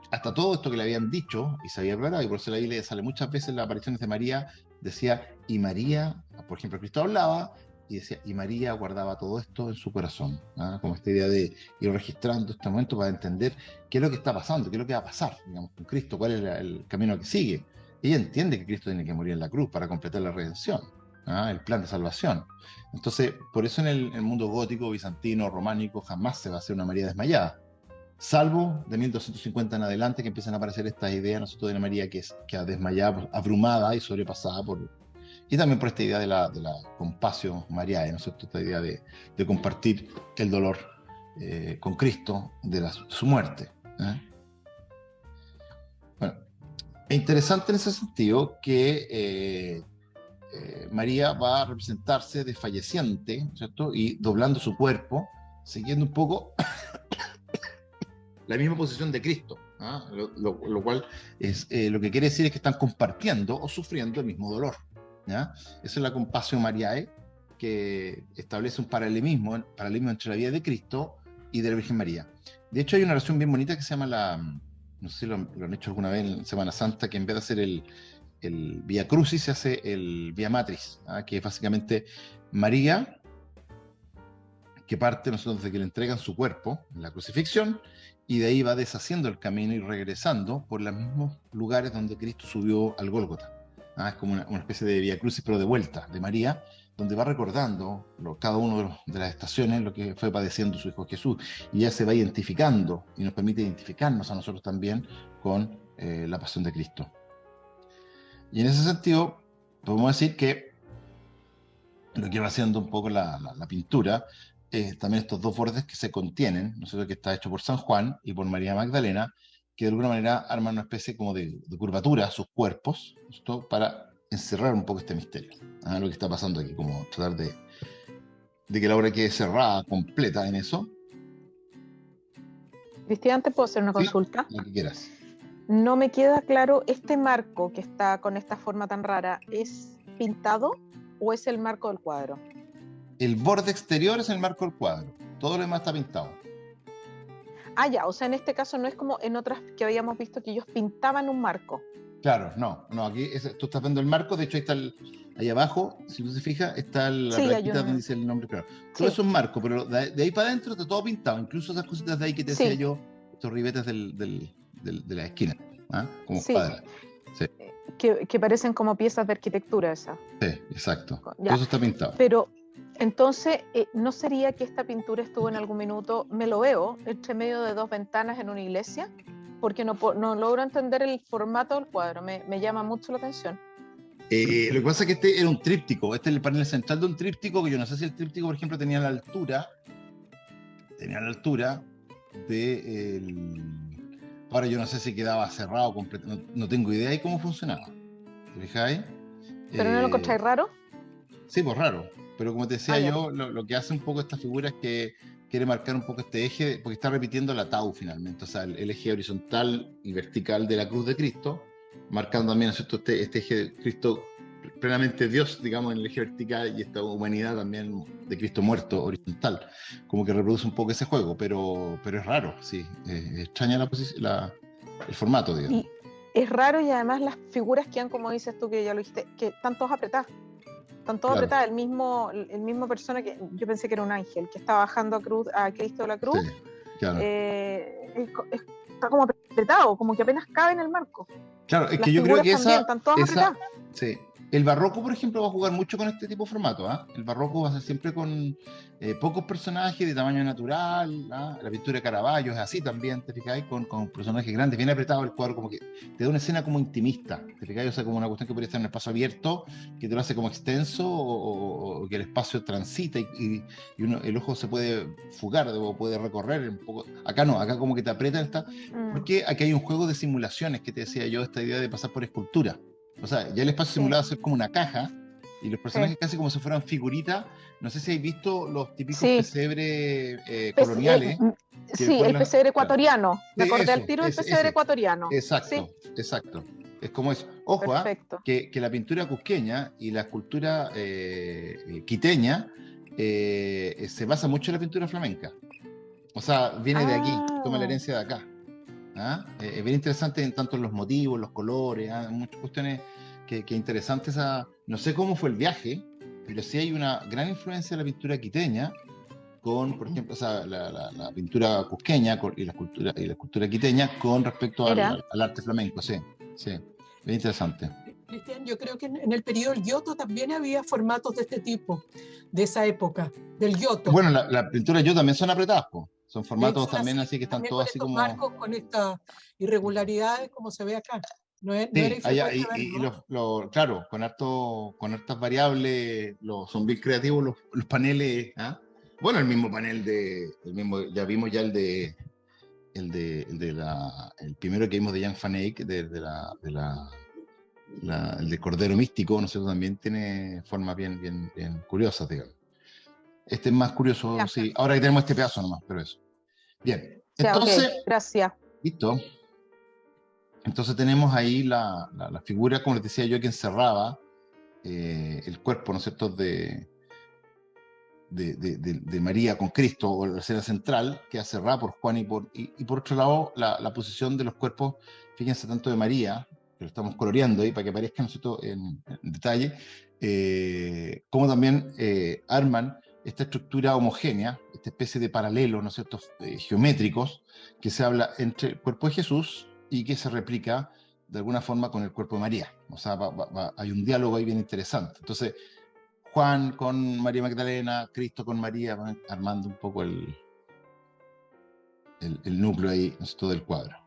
hasta todo esto que le habían dicho, y se había preparado, y por eso la Biblia sale muchas veces en las apariciones de María, decía, y María, por ejemplo, Cristo hablaba, y decía, y María guardaba todo esto en su corazón, como esta idea de ir registrando este momento para entender qué es lo que está pasando, qué es lo que va a pasar, digamos, con Cristo, cuál es el camino que sigue. Ella entiende que Cristo tiene que morir en la cruz para completar la redención, el plan de salvación. Entonces, por eso en el mundo gótico, bizantino, románico, jamás se va a hacer una María desmayada, salvo de 1250 en adelante, que empiezan a aparecer estas ideas, nosotros, de la María que ha desmayada, abrumada y sobrepasada y también por esta idea de la compasio Mariae, ¿no es cierto?, esta idea de compartir el dolor con Cristo de su muerte. Bueno, es interesante en ese sentido que María va a representarse desfalleciente, ¿cierto?, y doblando su cuerpo, siguiendo un poco la misma posición de Cristo, lo cual es, lo que quiere decir es que están compartiendo o sufriendo el mismo dolor. ¿Ya? Esa es la compasio Mariae, que establece un paralelismo entre la vida de Cristo y de la Virgen María. De hecho, hay una oración bien bonita que se llama no sé si lo han hecho alguna vez en Semana Santa, que en vez de hacer el Via Crucis se hace el Via Matris, que es básicamente María, que parte nosotros desde que le entregan su cuerpo en la crucifixión, y de ahí va deshaciendo el camino y regresando por los mismos lugares donde Cristo subió al Gólgota. Es como una especie de Vía Crucis, pero de vuelta, de María, donde va recordando cada uno de las estaciones lo que fue padeciendo su Hijo Jesús, y ya se va identificando, y nos permite identificarnos a nosotros también con la pasión de Cristo. Y en ese sentido, podemos decir que lo que va haciendo un poco la pintura, también estos dos bordes que se contienen, ¿no es cierto?, que está hecho por San Juan y por María Magdalena, que de alguna manera arman una especie como de curvatura a sus cuerpos, ¿no?, para encerrar un poco este misterio. Lo que está pasando aquí, como tratar de que la obra quede cerrada, completa en eso. Cristian, ¿te puedo hacer una Sí, consulta? lo que quieras. No me queda claro, ¿este marco que está con esta forma tan rara es pintado o es el marco del cuadro? El borde exterior es el marco del cuadro, todo lo demás está pintado. Ya, o sea, en este caso no es como en otras que habíamos visto que ellos pintaban un marco. Claro, no, aquí tú estás viendo el marco, de hecho ahí está ahí abajo, si tú te fijas, está la plaquita donde dice el nombre, claro. Todo eso es marco, pero de ahí para adentro está todo pintado, incluso esas cositas de ahí que te decía yo, estos ribetes de la esquina, como cuadras. Sí. Que parecen como piezas de arquitectura esas. Sí, exacto. Ya. Todo eso está pintado. Pero entonces, ¿no sería que esta pintura estuvo en algún minuto, me lo veo, entre medio de dos ventanas en una iglesia? Porque no logro entender el formato del cuadro, me llama mucho la atención. Lo que pasa es que este era un tríptico, este es el panel central de un tríptico, que yo no sé si el tríptico, por ejemplo, tenía la altura de ahora yo no sé si quedaba cerrado completo, no tengo idea de cómo funcionaba. ¿Te fijáis? ¿Pero no lo encontráis raro? Sí, pues raro. Pero como te decía yo, lo que hace un poco esta figura es que quiere marcar un poco este eje, porque está repitiendo la tau finalmente, o sea, el eje horizontal y vertical de la cruz de Cristo, marcando también, ¿cierto?, este eje de Cristo plenamente Dios, digamos, en el eje vertical, y esta humanidad también de Cristo muerto horizontal, como que reproduce un poco ese juego, pero es raro, sí, extraña el formato, digamos. Y es raro, y además las figuras quedan, como dices tú, que ya lo dijiste, que están todas apretadas. Están todas apretadas, el mismo persona que yo pensé que era un ángel, que está bajando a Cristo de la cruz, sí, claro. Está como apretado, como que apenas cabe en el marco. Claro, es que yo creo que están todas apretadas. Sí. El barroco, por ejemplo, va a jugar mucho con este tipo de formato. El barroco va a ser siempre con pocos personajes de tamaño natural. La pintura de Caravaggio es así también, ¿te fijáis? Con personajes grandes, bien apretado el cuadro, como que te da una escena como intimista, ¿te fijáis? O sea, como una cuestión que podría estar en un espacio abierto, que te lo hace como extenso, o que el espacio transita y el ojo se puede fugar o puede recorrer un poco. Acá no, acá como que te aprieta porque aquí hay un juego de simulaciones que te decía yo, esta idea de pasar por escultura. O sea, ya el espacio simulado es como una caja, y los personajes casi como si fueran figuritas. No sé si habéis visto los típicos pesebres coloniales. El pesebre ecuatoriano. Me acordé al tiro del pesebre ecuatoriano. Exacto, exacto. Es como eso. Ojo, que la pintura cusqueña y la escultura quiteña se basa mucho en la pintura flamenca. O sea, viene de aquí, toma la herencia de acá. Es bien interesante en tanto los motivos, los colores, muchas cuestiones que interesantes. No sé cómo fue el viaje, pero sí hay una gran influencia de la pintura quiteña con, por ejemplo, o sea, la pintura cusqueña y la escultura quiteña con respecto al arte flamenco. Sí, bien interesante. Cristian, yo creo que en el periodo del Giotto también había formatos de este tipo, de esa época, del Giotto. Bueno, la pintura Giotto también son apretadas, son formatos también así que están todos así como marcos, con estas irregularidades como se ve acá. No era claro, con hartas variables, son bien creativos los paneles. Bueno, el mismo panel ya vimos ya el primero que vimos de Jan van Eyck, el de Cordero Místico, ¿no es cierto? También tiene formas bien curiosas, digamos. Este es más curioso, sí. Ahora que tenemos este pedazo nomás, pero eso. Bien, entonces, gracias. Listo. Entonces tenemos ahí la figura, como les decía yo, que encerraba el cuerpo, ¿no es cierto?, de María con Cristo, o la escena central, que es cerrada por Juan, y por otro lado, la posición de los cuerpos, fíjense, tanto de María, que lo estamos coloreando ahí para que aparezca, ¿no es cierto?, en como también arman esta estructura homogénea, esta especie de paralelos, ¿no es cierto?, geométricos, que se habla entre el cuerpo de Jesús y que se replica de alguna forma con el cuerpo de María. O sea, hay un diálogo ahí bien interesante. Entonces, Juan con María Magdalena, Cristo con María, van armando un poco el núcleo ahí, ¿no es cierto?, del cuadro.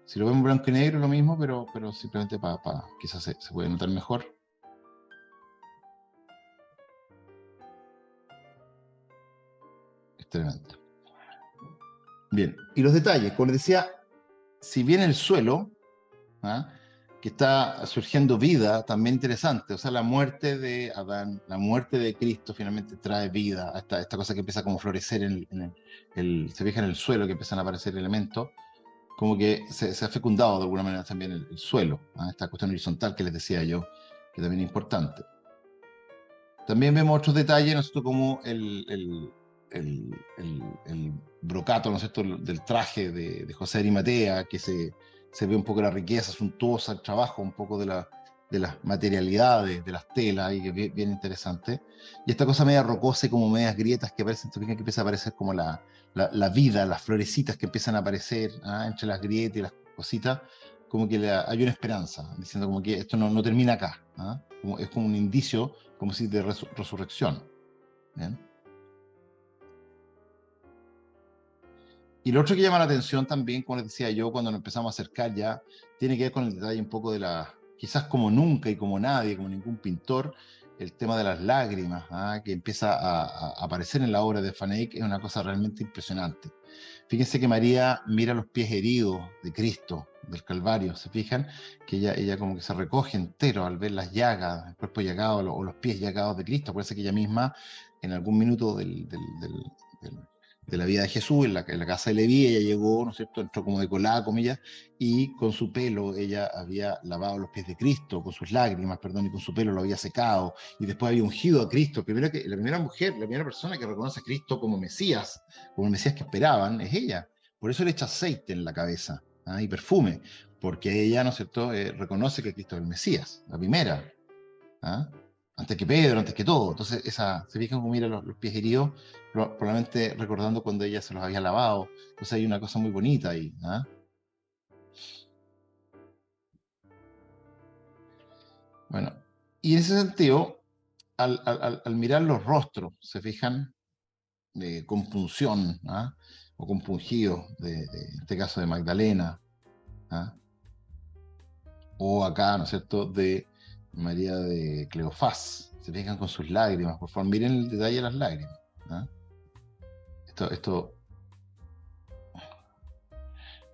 Si lo vemos en blanco y negro es lo mismo, pero simplemente para quizás se puede notar mejor. Es tremendo. Bien, y los detalles, como les decía, si bien el suelo, ¿ah?, que está surgiendo vida, también interesante, o sea, la muerte de Adán, la muerte de Cristo finalmente trae vida a esta cosa que empieza como a florecer se fija en el suelo, que empiezan a aparecer elementos, como que se ha fecundado de alguna manera también el suelo, ¿ah?, esta cuestión horizontal que les decía yo, que también es importante. También vemos otros detalles, ¿no es cierto?, como el brocato, ¿no es cierto?, del traje de José de Arimatea, que se ve un poco la riqueza suntuosa, el trabajo, un poco de las materialidades, de las telas, y que es bien, bien interesante. Y esta cosa media rocosa y como medias grietas que aparecen, que empieza a aparecer como la vida, las florecitas que empiezan a aparecer, ¿ah?, entre las grietas y las cositas, como que hay una esperanza, diciendo como que esto no termina acá, ¿ah? Es como un indicio, como si de resurrección. ¿Bien? Y lo otro que llama la atención también, como les decía yo, cuando nos empezamos a acercar ya, tiene que ver con el detalle un poco quizás como nunca y como nadie, como ningún pintor, el tema de las lágrimas, ¿ah?, que empieza a aparecer en la obra de Van Eyck, es una cosa realmente impresionante. Fíjense que María mira los pies heridos de Cristo, del Calvario, ¿se fijan? Que ella como que se recoge entero al ver las llagas, el cuerpo llagado o los pies llagados de Cristo. Parece que ella misma, en algún minuto de la vida de Jesús, en la casa de Leví, ella llegó, ¿no es cierto?, entró como de colada, comillas, y con su pelo ella había lavado los pies de Cristo, con sus lágrimas, perdón, y con su pelo lo había secado, y después había ungido a Cristo. La primera mujer, la primera persona que reconoce a Cristo como Mesías que esperaban, es ella. Por eso le echa aceite en la cabeza, ¿ah?, y perfume, porque ella, ¿no es cierto?, reconoce que Cristo es el Mesías, la primera, ¿ah?, antes que Pedro, antes que todo. Entonces, se fijan cómo mira los pies heridos, probablemente recordando cuando ella se los había lavado. Entonces hay una cosa muy bonita ahí, ¿ah? Bueno, y en ese sentido, al mirar los rostros, se fijan de compunción, ¿ah?, o compungido, en este caso de Magdalena, ¿ah?, o acá, ¿no es cierto?, de María de Cleofás. Se fijan con sus lágrimas, por favor, miren el detalle de las lágrimas, ¿ah? Esto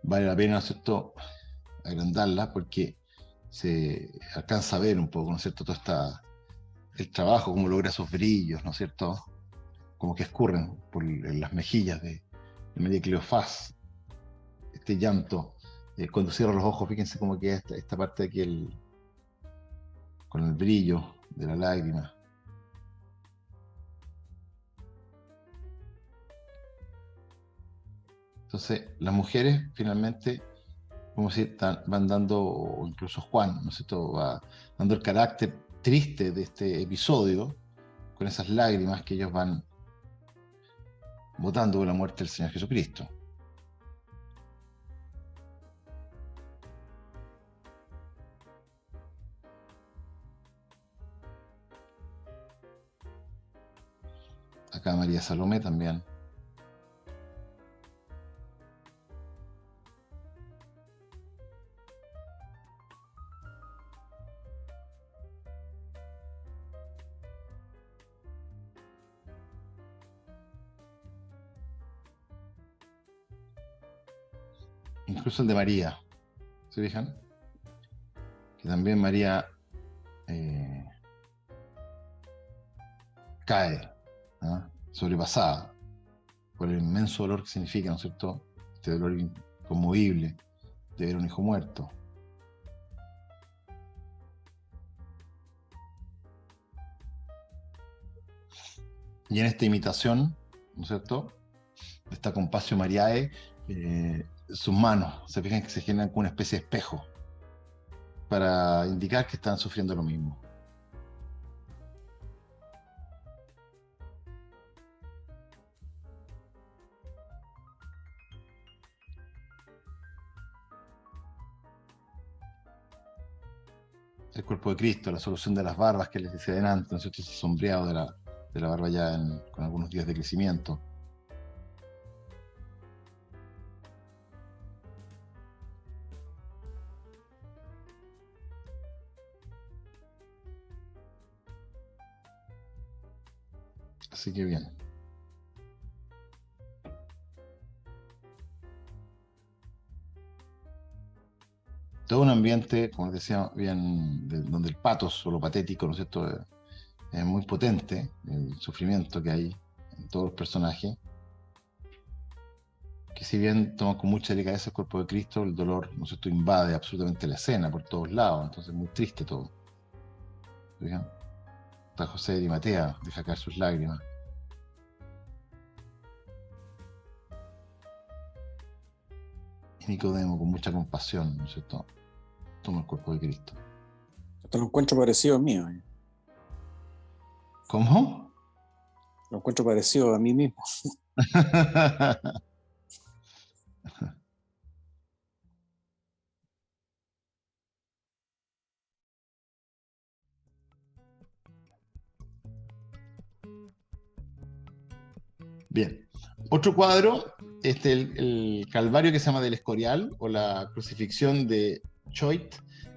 vale la pena, ¿no es cierto?, agrandarla, porque se alcanza a ver un poco, ¿no es cierto?, el trabajo, cómo logra esos brillos, ¿no es cierto?, como que escurren en las mejillas de María Cleofás, este llanto. Cuando cierro los ojos, fíjense cómo queda esta parte de aquí, con el brillo de la lágrima. Entonces, las mujeres finalmente, como si van dando, o incluso Juan, ¿no es cierto?, va dando el carácter triste de este episodio, con esas lágrimas que ellos van botando por la muerte del Señor Jesucristo. Acá María Salomé también. Incluso el de María, ¿se fijan? Que también María cae, ¿ah?, sobrepasada por el inmenso dolor que significa, ¿no es cierto?, este dolor inconmovible de ver un hijo muerto. Y en esta imitación, ¿no es cierto?, de esta Compasio Mariae, sus manos, se fijan que se generan como una especie de espejo para indicar que están sufriendo lo mismo. cuerpo de Cristo, la solución de las barbas que les decía antes, ¿no es cierto? Ese sombreado de la barba ya con algunos días de crecimiento. Así que bien. Todo un ambiente, como les decía, bien, donde el patos o lo patético, ¿no es cierto?, es muy potente, el sufrimiento que hay en todos los personajes, que si bien toma con mucha delicadeza el cuerpo de Cristo, el dolor, ¿no es cierto?, invade absolutamente la escena por todos lados, entonces es muy triste todo. ¿Fijan? Está José de Arimatea, deja caer sus lágrimas. Y Nicodemo, con mucha compasión, ¿no es cierto?, toma el cuerpo de Cristo. Esto lo encuentro parecido a mí. ¿Cómo? Lo encuentro parecido a mí mismo. Bien. Otro cuadro, el Calvario que se llama del Escorial, o la crucifixión de Choit,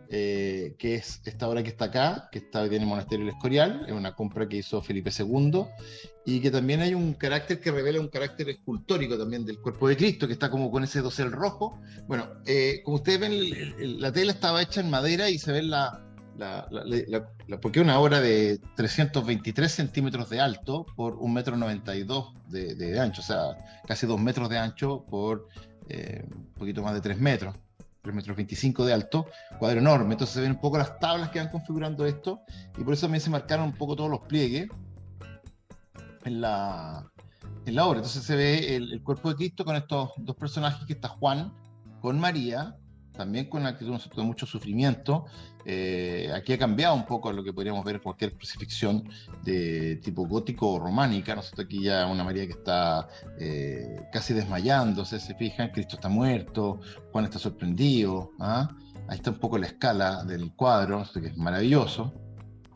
que es esta obra que está acá, que está en el Monasterio del Escorial, es una compra que hizo Felipe II, y que también hay un carácter que revela un carácter escultórico también del cuerpo de Cristo, que está como con ese dosel rojo. Bueno, como ustedes ven, la tela estaba hecha en madera y se ve porque es una obra de 323 centímetros de alto por 1,92 m de ancho, o sea, casi 2 metros de ancho por un poquito más de 3 metros, 3,25 m de alto, cuadro enorme. Entonces se ven un poco las tablas que van configurando esto, y por eso también se marcaron un poco todos los pliegues en la obra. Entonces se ve el cuerpo de Cristo con estos dos personajes, que está Juan con María, también con una actitud de mucho sufrimiento. Aquí ha cambiado un poco lo que podríamos ver en cualquier crucifixión de tipo gótico o románica, ¿no es cierto? Aquí ya una María que está casi desmayándose, se fijan, Cristo está muerto, Juan está sorprendido, ¿ah? Ahí está un poco la escala del cuadro, ¿no? Que es maravilloso,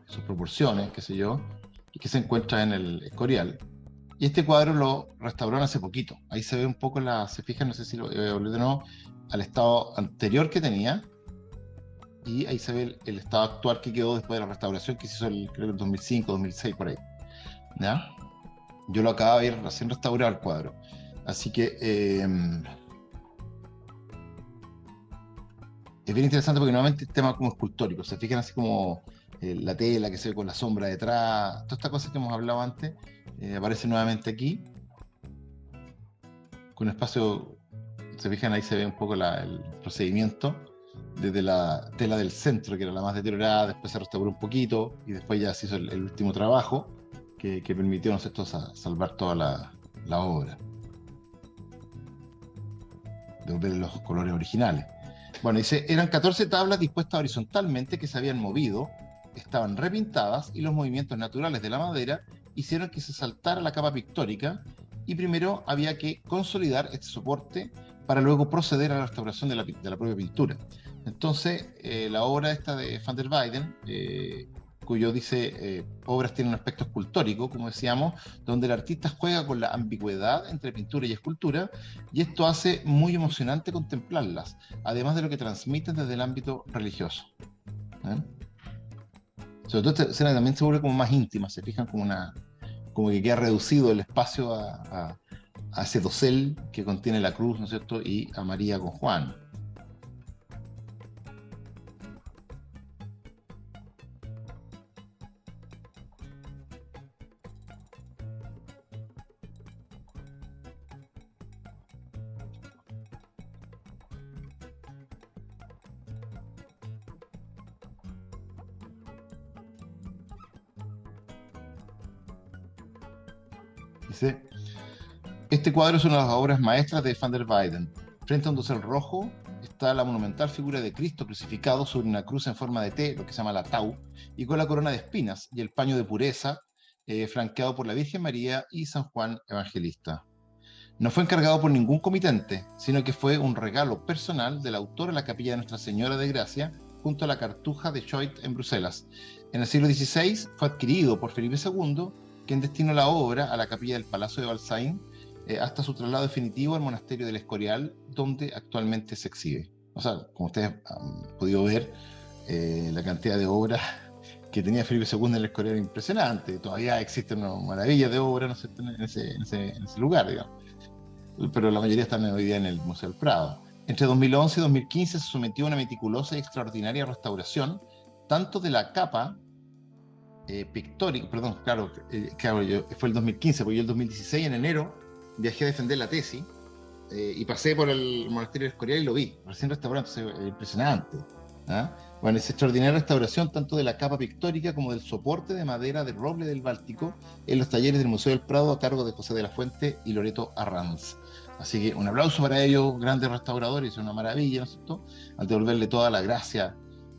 sus proporciones, qué sé yo, y que se encuentra en el Escorial. Y este cuadro lo restauraron hace poquito. Ahí se ve un poco se fijan, no sé si lo volví de nuevo, al estado anterior que tenía, y ahí se ve el estado actual que quedó después de la restauración que se hizo creo que en 2005, 2006, por ahí. ¿Ya? Yo lo acababa de ver recién restaurado el cuadro. Así que es bien interesante porque nuevamente el tema como escultórico. Se fijan así como la tela que se ve con la sombra detrás, todas estas cosas que hemos hablado antes, aparece nuevamente aquí, con un espacio. Se fijan, ahí se ve un poco el procedimiento desde la tela del centro, que era la más deteriorada, después se restauró un poquito y después ya se hizo el último trabajo que permitió, ¿no sé, salvar toda la obra, devolver los colores originales. Bueno, dice, eran 14 tablas dispuestas horizontalmente que se habían movido, estaban repintadas, y los movimientos naturales de la madera hicieron que se saltara la capa pictórica, y primero había que consolidar este soporte para luego proceder a la restauración de la propia pintura. Entonces, la obra esta de Van der Weyden, cuyo dice, obras tienen un aspecto escultórico, como decíamos, donde el artista juega con la ambigüedad entre pintura y escultura, y esto hace muy emocionante contemplarlas, además de lo que transmiten desde el ámbito religioso. Sobre todo esta escena también se vuelve como más íntima, se fijan, como que queda reducido el espacio a ese dosel que contiene la cruz, ¿no es cierto?, y a María con Juan. Dice, este cuadro es una de las obras maestras de Van der Weyden. Frente a un dosel rojo está la monumental figura de Cristo crucificado sobre una cruz en forma de T, lo que se llama la tau, y con la corona de espinas y el paño de pureza, flanqueado por la Virgen María y San Juan Evangelista. No fue encargado por ningún comitente, sino que fue un regalo personal del autor a la capilla de Nuestra Señora de Gracia, junto a la Cartuja de Choit en Bruselas. En el siglo XVI fue adquirido por Felipe II, quien destinó la obra a la capilla del Palacio de Valsaín, hasta su traslado definitivo al monasterio del Escorial, donde actualmente se exhibe. O sea, como ustedes han podido ver, la cantidad de obras que tenía Felipe II en el Escorial era impresionante. Todavía existen una maravilla de obras, ¿no sé?, en ese lugar, digamos. Pero la mayoría están hoy día en el Museo del Prado. Entre 2011 y 2015 se sometió a una meticulosa y extraordinaria restauración, tanto de la capa pictórica, perdón, fue el 2015, porque yo el 2016, en enero, viajé a defender la tesis y pasé por el monasterio del Escorial y lo vi, recién restaurado, impresionante. ¿Ah? Bueno, esa extraordinaria restauración tanto de la capa pictórica como del soporte de madera de roble del Báltico en los talleres del Museo del Prado a cargo de José de la Fuente y Loreto Arranz. Así que un aplauso para ellos, grandes restauradores, es una maravilla, ¿no es cierto?, al devolverle toda la gracia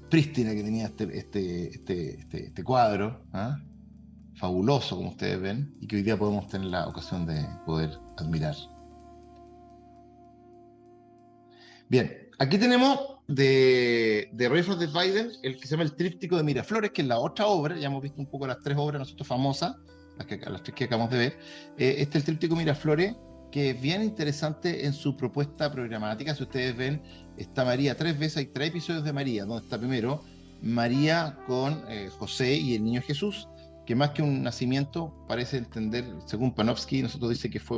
prístina que tenía este cuadro, ¿ah?, fabuloso, como ustedes ven, y que hoy día podemos tener la ocasión de poder admirar. Bien, aquí tenemos de Roger van der Weyden el que se llama el Tríptico de Miraflores, que es la otra obra. Ya hemos visto un poco las tres obras, nosotros, famosas, las tres que acabamos de ver. Este es el Tríptico Miraflores, que es bien interesante en su propuesta programática. Si ustedes ven, está María tres veces, hay tres episodios de María, donde está primero María con José y el niño Jesús, que más que un nacimiento parece entender, según Panofsky, nosotros dice que fue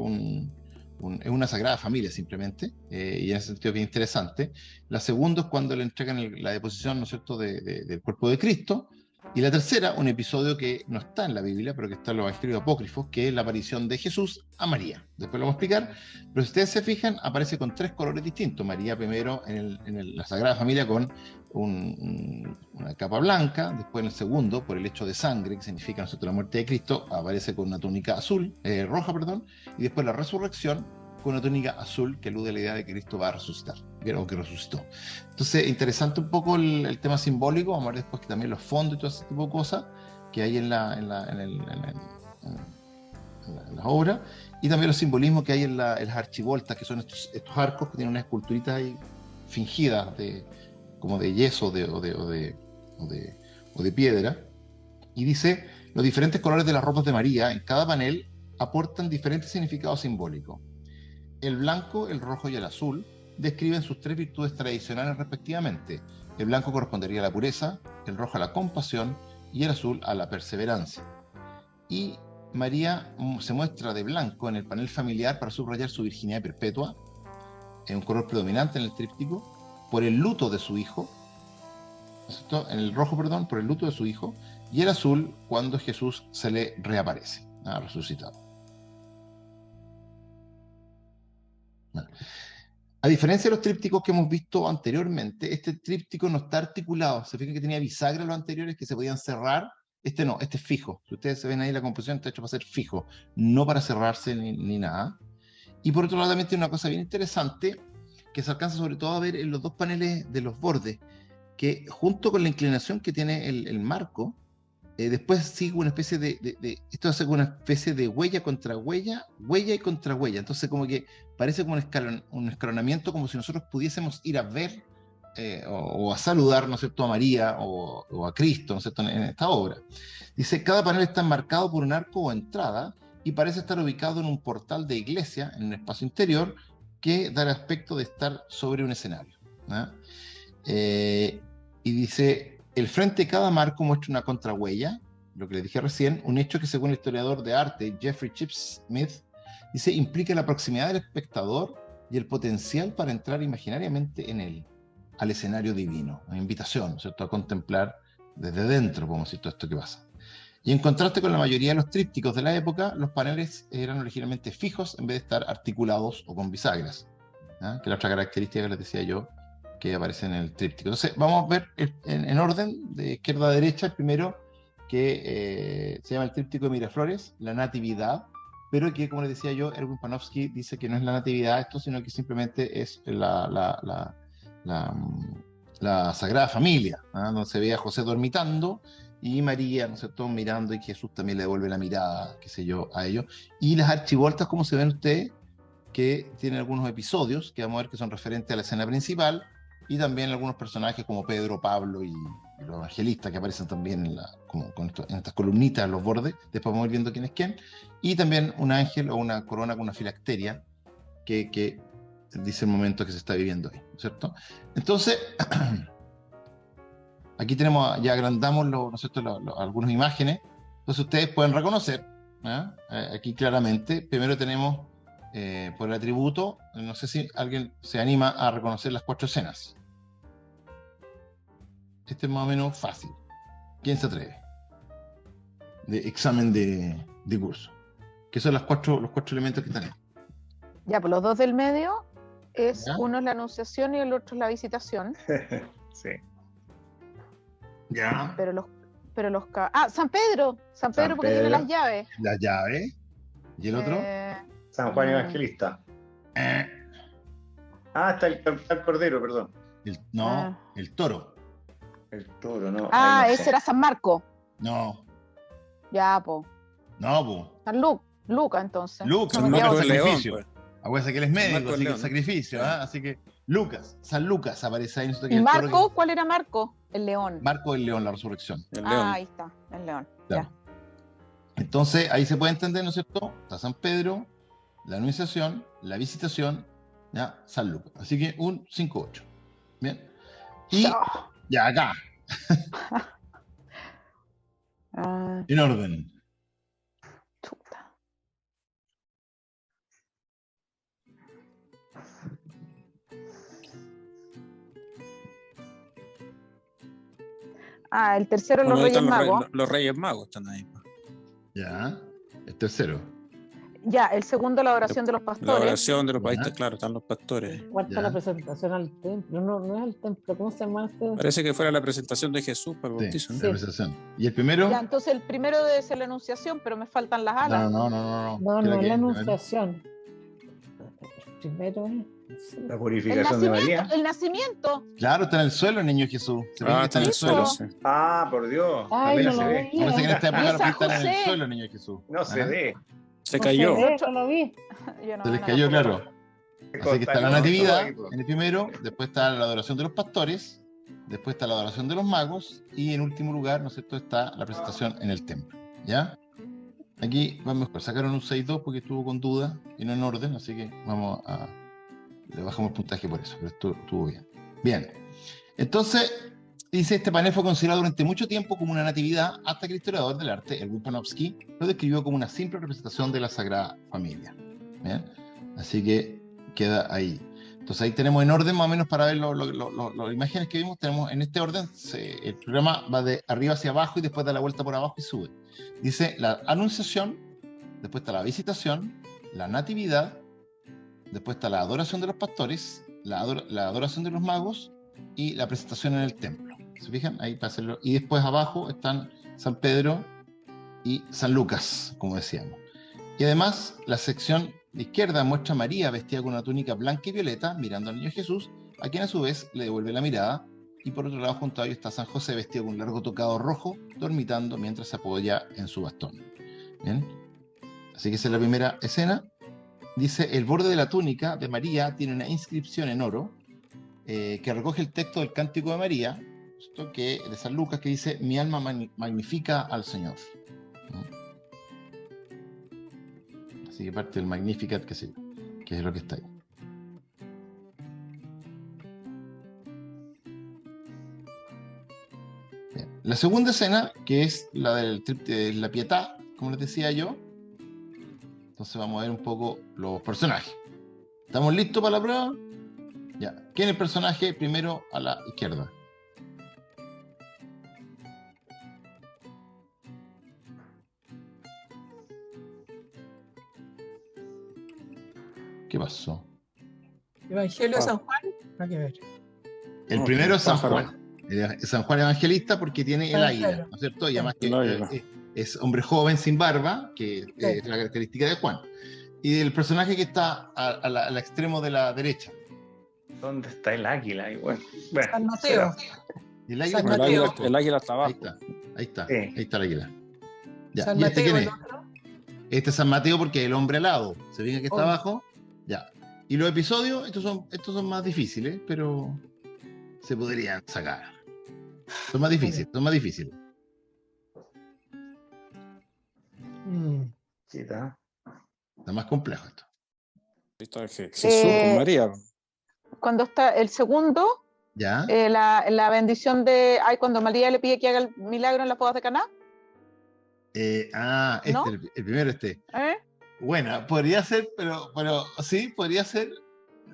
es una sagrada familia simplemente, y en ese sentido es bien interesante. La segunda es cuando le entregan la deposición, ¿no es cierto?, del cuerpo de Cristo. Y la tercera, un episodio que no está en la Biblia, pero que está en los evangelios apócrifos, que es la aparición de Jesús a María. Después lo vamos a explicar, pero si ustedes se fijan, aparece con tres colores distintos. María primero en la Sagrada Familia con una capa blanca, después en el segundo, por el hecho de sangre, que significa, ¿no es cierto?, la muerte de Cristo, aparece con una túnica roja, y después la resurrección con una túnica azul que alude a la idea de que Cristo va a resucitar, o que resucitó. Entonces, interesante un poco el tema simbólico. Vamos a ver después que también los fondos y todo ese tipo de cosas que hay en las obras, y también los simbolismos que hay en las archivoltas, que son estos arcos que tienen unas esculturitas ahí fingidas como de yeso o de piedra. Y dice, los diferentes colores de las ropas de María en cada panel aportan diferentes significados simbólicos. El blanco, el rojo y el azul describen sus tres virtudes tradicionales respectivamente. El blanco correspondería a la pureza, el rojo a la compasión y el azul a la perseverancia. Y María se muestra de blanco en el panel familiar para subrayar su virginidad perpetua, en un color predominante en el tríptico, por el luto de su hijo, en el rojo, perdón, por el luto de su hijo, y el azul cuando Jesús se le reaparece, resucitado. Bueno. A diferencia de los trípticos que hemos visto anteriormente, este tríptico no está articulado. Se fijan que tenía bisagra los anteriores que se podían cerrar. Este no, este es fijo. Si ustedes se ven ahí, la composición está hecho para ser fijo, no para cerrarse ni nada. Y por otro lado también tiene una cosa bien interesante que se alcanza sobre todo a ver en los dos paneles de los bordes, que junto con la inclinación que tiene el marco, después sigue una especie esto hace una especie de huella contra huella, huella y contra huella. Entonces como que parece como un escalonamiento, como si nosotros pudiésemos ir a ver o a saludar, ¿no es cierto?, a María o a Cristo, ¿no es cierto?, en esta obra. Dice, cada panel está enmarcado por un arco o entrada y parece estar ubicado en un portal de iglesia, en un espacio interior, que da el aspecto de estar sobre un escenario, ¿no? Y dice, el frente de cada marco muestra una contrahuella, lo que les dije recién, un hecho que según el historiador de arte Jeffrey Chipsmith, dice, implica la proximidad del espectador y el potencial para entrar imaginariamente en él, al escenario divino, una invitación, ¿cierto?, a contemplar desde dentro, podemos decir, todo esto que pasa. Y en contraste con la mayoría de los trípticos de la época, los paneles eran originalmente fijos en vez de estar articulados o con bisagras, ¿eh?, que es la otra característica que les decía yo, que aparece en el tríptico. Entonces, vamos a ver en orden, de izquierda a derecha, el primero, que se llama el Tríptico de Miraflores, la Natividad, pero que, como les decía yo, Erwin Panofsky dice que no es la Natividad esto, sino que simplemente es la Sagrada Familia, ¿eh?, donde se ve a José dormitando y María, ¿no es cierto?, mirando, y Jesús también le devuelve la mirada, qué sé yo, a ellos. Y las archivoltas, como se ven ustedes, que tienen algunos episodios que vamos a ver que son referentes a la escena principal, y también algunos personajes como Pedro, Pablo y los evangelistas que aparecen también en estas columnitas a los bordes. Después vamos a ir viendo quién es quién. Y también un ángel o una corona con una filacteria que dice el momento que se está viviendo ahí, ¿cierto? Entonces, aquí tenemos, ya agrandamos ¿no es cierto? Algunas imágenes. Entonces ustedes pueden reconocer, ¿ah? Aquí claramente, primero tenemos por el atributo, no sé si alguien se anima a reconocer las 4 escenas. Este es más o menos fácil. ¿Quién se atreve? De examen de curso. ¿Qué son los 4 elementos que tenemos? Ya, pues los 2 del medio es ¿Ya? uno es la anunciación y el otro es la visitación. Sí. Ya. Pero San Pedro porque tiene Pedro. las llaves. Las llaves. ¿Y el otro? San Juan Evangelista. Eh, Está el Cordero, perdón. Ah. El toro. El toro, no. Ah, Ay, no ese sé. era San Marco. No, Ya, po. po. San Lucas, entonces. Lucas, No me Marco quedo- el León, sacrificio. pues. Acuérdense que él es médico, Marco el así que León, el ¿no? sacrificio, ¿ah? Así que San Lucas aparece ahí. nosotros que ¿Y el toro Marco? ¿Cuál era Marco? El león. Marco el león, la resurrección. El Ah, León. ahí está, el león. Claro. Entonces, ahí se puede entender, ¿no es cierto? Está San Pedro, la anunciación, la visitación, ya, San Lucas. Así que un 5-8. Bien. Y Ya. ya acá, Ah, en orden. chuta. Ah, el tercero, Bueno, los ahí Reyes están Magos. los Reyes Magos están ahí. Ya. El tercero. Ya, el segundo, la adoración de los La pastores. oración de los Ya. países, claro, están los pastores. Cuarta Ya. la presentación al templo. No, no es al templo. ¿Cómo se llama este? Parece que fuera la presentación de Jesús para el Sí, bautizo, ¿no? la presentación. ¿Y el primero? Ya, entonces el primero debe ser la anunciación, pero me faltan las alas. No. No, ¿Qué no era es que la primero? anunciación. El primero es. sí. La El purificación de María. nacimiento, el nacimiento. Claro, está en el suelo el niño Jesús. ¿Se fijan que está en el sí, suelo? po. sí. Ah, por Dios. Ay, Apenas no se lo ve. vi. Parece que en esta época Y lo San pintan en el José. suelo el niño Jesús. No se Ajá. ve. Se No cayó. se ve, no lo vi. Yo no Se les veo cayó, nada. claro. Así que está la Corta, natividad todo ahí, en el primero, después está la adoración de los pastores, después está la adoración de los magos y en último lugar, ¿no es cierto?, está la presentación en el templo. ¿Ya? Aquí vamos mejor. Sacaron un 6-2 porque estuvo con duda y no en orden, así que le bajamos el puntaje por eso, pero estuvo bien. Bien. Entonces, dice, este panel fue considerado durante mucho tiempo como una natividad hasta que el historiador del arte, Erwin Panofsky, lo describió como una simple representación de la Sagrada Familia. ¿Bien? Así que queda ahí. Entonces ahí tenemos en orden más o menos para ver las imágenes que vimos. Tenemos en este orden, el programa va de arriba hacia abajo y después da la vuelta por abajo y sube. Dice la anunciación, después está la visitación, la natividad, después está la adoración de los pastores, la adoración de los magos y la presentación en el templo. ¿Se fijan? Ahí para hacerlo. Y después abajo están San Pedro y San Lucas, como decíamos. Y además la sección de izquierda muestra a María vestida con una túnica blanca y violeta mirando al niño Jesús, a quien a su vez le devuelve la mirada, y por otro lado junto a ellos está San José vestido con un largo tocado rojo, dormitando mientras se apoya en su bastón. ¿Bien? Así que esa es la primera escena. Dice, el borde de la túnica de María tiene una inscripción en oro que recoge el texto del Cántico de María, esto que, de San Lucas, que dice, mi alma magnifica al Señor. Así que parte del Magnificat, que es lo que está ahí. Bien. La segunda escena, que es la de la Pietà, como les decía yo. Entonces vamos a ver un poco los personajes. ¿Estamos listos para la prueba? Ya. ¿Quién es el personaje primero a la izquierda? ¿Qué pasó? Evangelio de San Juan. Hay que ver. El No, primero es San pájaro. Juan. San Juan Evangelista porque tiene el Ah, águila, claro. ¿no es cierto? Y además que El águila. es hombre joven sin barba, que es la característica de Juan. Y el personaje que está al extremo de la derecha. ¿Dónde está el águila? Y bueno, San Mateo. ¿Y el águila? San por Mateo. abajo. El águila está Ahí abajo. está, ahí está, Sí. ahí está el águila. Ya. San ¿Y este Mateo, quién el es? otro. Este es San Mateo porque es el hombre alado. ¿Se fijan que está Oh. abajo? Ya. Y los episodios, estos son más difíciles, pero se podrían sacar. Son más difíciles, son más difíciles. Sí, está. Está más complejo esto. Visto Jesús con María. Cuando está el segundo, ¿Ya? la bendición de, cuando María le pide que haga el milagro en las bodas de Caná. ¿No? El primero ¿Eh? Bueno, podría ser, pero sí, podría ser.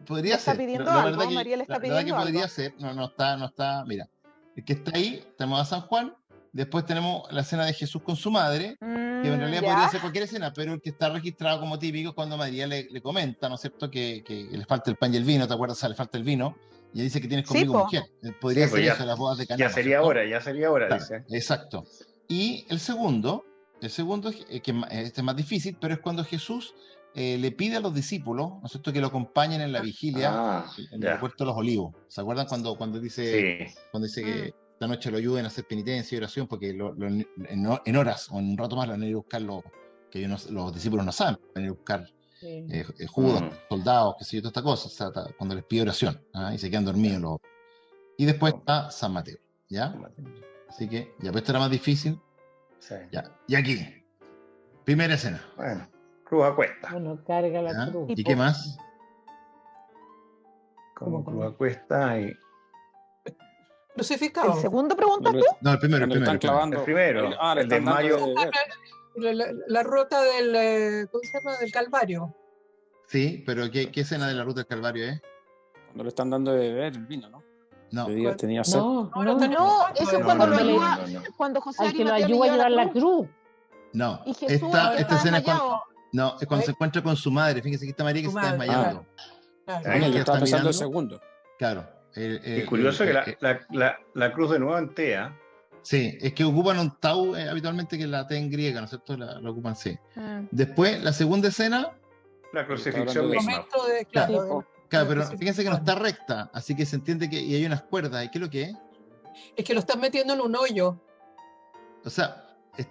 Podría ¿Le está ser. pidiendo La algo? verdad que, María le está la verdad que pidiendo podría algo. ser. No está. Mira, el que está ahí, tenemos a San Juan. Después tenemos la escena de Jesús con su madre, que en realidad Ya. podría ser cualquier escena, pero el que está registrado como típico es cuando María le comenta, ¿no es cierto?, que le falta el pan y el vino, ¿te acuerdas? O sea, le falta el vino, y ella dice que tienes Sí, conmigo po. mujer. Podría Sí, ser pues eso, las bodas de Caná. Ya ¿no es sería cierto? hora, Claro, dice. exacto. Y el segundo es este es más difícil, pero es cuando Jesús le pide a los discípulos, ¿no es cierto?, que lo acompañen en la vigilia en el Ya. huerto de los olivos. ¿Se acuerdan cuando dice, Sí. cuando dice que esta noche lo ayuden a hacer penitencia y oración, porque en horas o en un rato más lo van a ir a buscar que los discípulos no saben, van a ir a buscar Sí. judos, soldados, qué sé yo, toda esta cosa, o sea, cuando les pide oración, y se quedan dormidos. Y después está San Mateo, ¿ya? Así que, ya, pues esto era más difícil. Sí. Ya. Y aquí, primera escena. Bueno, cruz a cuesta. Bueno, carga la ¿Ya? cruz. ¿Y qué más? Como ¿Cómo? cruz a cuesta y... Crucificado. ¿El segundo preguntas tú? No, el primero, Cuando le están el primero. clavando. El primero, le el de están dando mayo. de beber. La ruta del, ¿cómo se llama? Del Calvario. Sí, pero ¿qué escena de la ruta del Calvario es? Cuando le están dando de beber el vino, ¿no? No, Tenía sed. No, No, no, No, eso es No, cuando no, lo no, ayuda, no. cuando José al que lo Arimatea le ayuda a lleva llevar la cruz. no. Y Jesús Esta está escena es cuando, desmayado. no, es cuando se encuentra con su madre. Fíjense que está María que Su se está madre, desmayando. Claro. Bueno, Ella yo estaba está pensando el mirando. segundo. Claro. Y curioso que la cruz de nuevo en tea. Sí, es que ocupan un tau habitualmente, que es la T en griega, ¿no es cierto? La ocupan, sí. Mm. Después, la segunda escena, La crucifixión hablando de misma. Momento de, Sí, claro, po. claro, de pero fíjense que no está crucifixión. recta, así que se entiende que y hay unas cuerdas. ¿Y qué es lo que es? Es que lo están metiendo en un hoyo. O sea,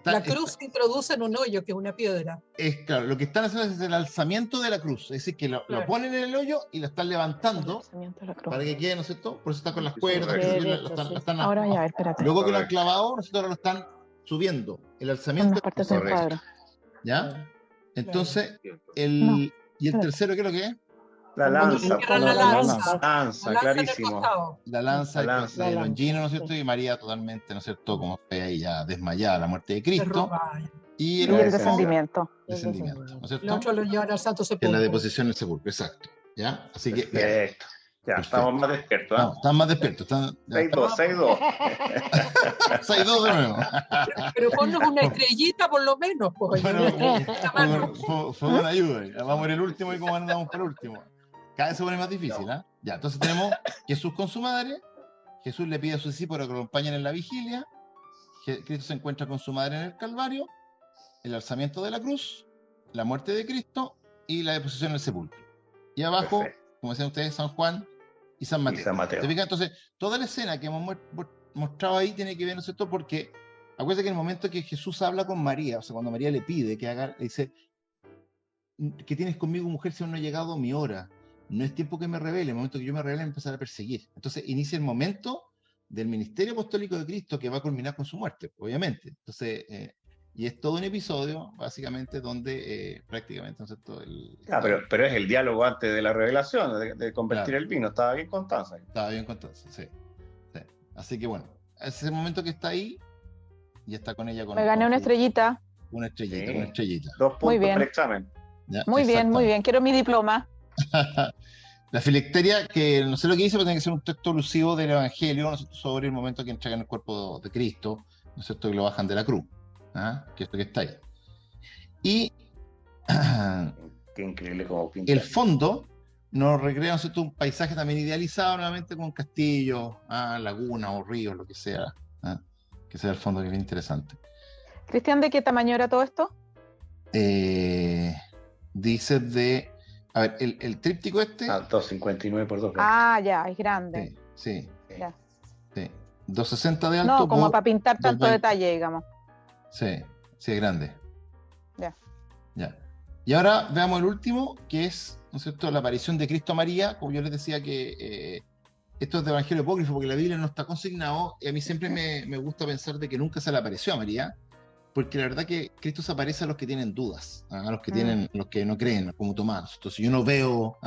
La cruz se introduce en un hoyo, que es una piedra. claro, lo que están haciendo es el alzamiento de la cruz, es decir, que lo Claro. ponen en el hoyo y lo están El levantando lanzamiento de la cruz. para que quede, ¿no es cierto? Por eso está con las Sí, cuerdas, correcto. que se Derecho, la sí. están Ahora ya, espérate. luego que lo han Correcto. clavado, ¿no es cierto? Ahora lo están subiendo. El Son alzamiento, las partes del Correcto. cuadro. ¿ya? Entonces, No, y el espérate. tercero, ¿qué es lo que es? La Cuando lanza. cierran la la lanza. Lanza, La lanza en el clarísimo. costado. La lanza, La lanza. de La lanza, Longino, ¿no es sí. cierto? Y María totalmente, ¿no es cierto? Como fue ahí ya desmayada, la muerte de Cristo. Derrumba. Y Y el el otro, descendimiento. descendimiento, ¿no es El cierto? otro lo llevan al Santo Que es la Sepulcro. deposición en el sepulcro, exacto. ¿Ya? Así que, bien. Perfecto. Ya, Perfecto. estamos más despiertos. ¿Ah? Están más despiertos. Están, ya 6-2, 6-2. 6-2 de nuevo. Pero ponnos una estrellita por lo menos. Pues, Bueno, una mano. fue una ayuda. Vamos a ver el último y cómo andamos por el último. Cada vez se pone más difícil, ¿ah? Ya, entonces tenemos Jesús con su madre. Jesús le pide a sus discípulos que lo acompañen en la vigilia. Cristo se encuentra con su madre en el Calvario. El alzamiento de la cruz. La muerte de Cristo. Y la deposición en el sepulcro. Y abajo, Perfecto. como decían ustedes, San Juan y San Mateo. Y San Mateo. ¿Se fijan? Entonces, toda la escena que hemos mostrado ahí tiene que ver, ¿no es cierto? Porque acuérdense que en el momento que Jesús habla con María, o sea, cuando María le pide que haga, le dice, ¿qué tienes conmigo, mujer, si aún no ha llegado mi hora? No es tiempo que me revele, en el momento que yo me revele, me empezará a perseguir. Entonces, inicia el momento del ministerio apostólico de Cristo que va a culminar con su muerte, obviamente. Entonces, y es todo un episodio, básicamente, donde prácticamente, ¿no es cierto? Pero es el diálogo antes de la revelación, de convertir Claro. el vino. Estaba bien Constanza. Estaba bien contado, sí. Así que bueno, ese es el momento que está ahí y está con ella. Me gané una estrellita. Una estrellita, Sí. una estrellita. 2 puntos Muy bien. por examen. Ya, Muy bien, exacto. muy bien. Quiero mi diploma. La filacteria, que no sé lo que dice, pero tiene que ser un texto alusivo del Evangelio, ¿no es cierto?, sobre el momento que entregan el cuerpo de Cristo, ¿no es cierto?, que lo bajan de la cruz, que esto que está ahí. Y Qué increíble como pinta. el fondo nos recrea, ¿no es cierto?, un paisaje también idealizado, nuevamente con castillos, lagunas o ríos, lo que sea, que sea el fondo, que es bien interesante. Cristian, ¿de qué tamaño era todo esto? Dice de... A ver, el tríptico este... 2.59 por 2. Ya, es grande. Sí. Ya. 260 de alto. No, como por para pintar tanto 220. detalle, digamos. Sí, es grande. Ya. Y ahora veamos el último, que es, ¿no es cierto?, la aparición de Cristo a María. Como yo les decía que esto es de Evangelio Apócrifo, porque la Biblia no está consignado, y a mí siempre me gusta pensar de que nunca se le apareció a María, porque la verdad que Cristo se aparece a los que tienen dudas, a los que los que no creen, como Tomás. Entonces yo no veo,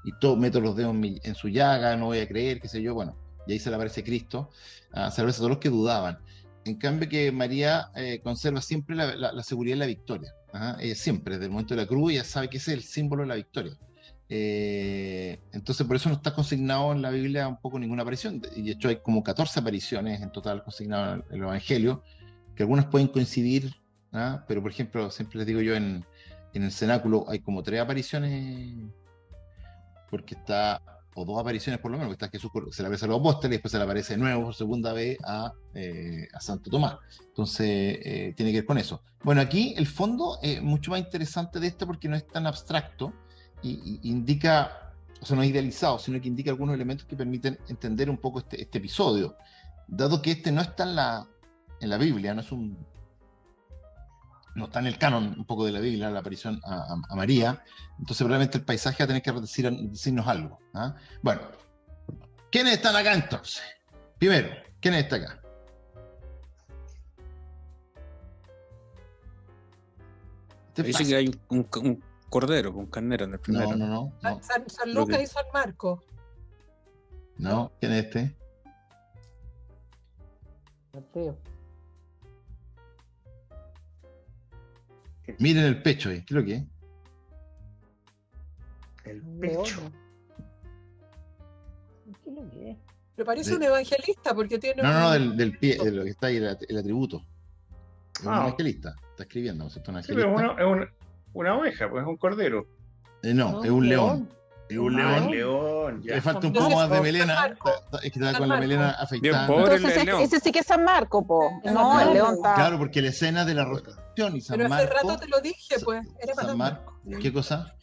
y meto los dedos en su llaga, no voy a creer, qué sé yo, bueno, y ahí se le aparece Cristo, se le aparece a todos los que dudaban. En cambio que María conserva siempre la seguridad de la victoria. Ella siempre, desde el momento de la cruz, ella sabe que ese es el símbolo de la victoria. Entonces por eso no está consignado en la Biblia un poco ninguna aparición, y de hecho hay como 14 apariciones en total consignadas en el Evangelio, que algunas pueden coincidir, pero por ejemplo, siempre les digo yo, en el cenáculo hay como 3 apariciones, porque está, o 2 apariciones por lo menos, porque está Jesús, se le aparece a los apóstoles, y después se le aparece de nuevo por segunda vez a Santo Tomás. Entonces tiene que ver con eso. Bueno, aquí el fondo es mucho más interesante de esto, porque no es tan abstracto, y indica, o sea, no es idealizado, sino que indica algunos elementos que permiten entender un poco este episodio, dado que este no está en la Biblia, no está en el canon un poco de la Biblia, la aparición a María. Entonces probablemente el paisaje va a tener que decirnos algo. Bueno, ¿quiénes están acá entonces? Primero, ¿quiénes están acá? Dice que hay un cordero, un carnero en el primero. No. San Lucas y San Marcos. No, ¿quién es este? Mateo. Miren el pecho ahí, ¿qué es lo que es? El Un pecho. león. ¿Qué es lo que es? Me parece un evangelista porque tiene No, del pie, de lo que está ahí, el atributo. Es un Ah. evangelista, está escribiendo, ¿no es cierto? Un Sí, pero evangelista. es una oveja, pues es un cordero. No, es un león. Es un Ah, león. un león, ya. Le falta un Entonces, poco más de San melena. Marco. Es que está San con la Marco. melena Bien, afeitada. pobre Entonces el león. ese sí que es San Marco, po. San No, Marco. el león está... Claro, porque la escena de la rotación y San Pero hace Marco. rato te lo dije, pues. Era para San Marco. ¿Qué cosa?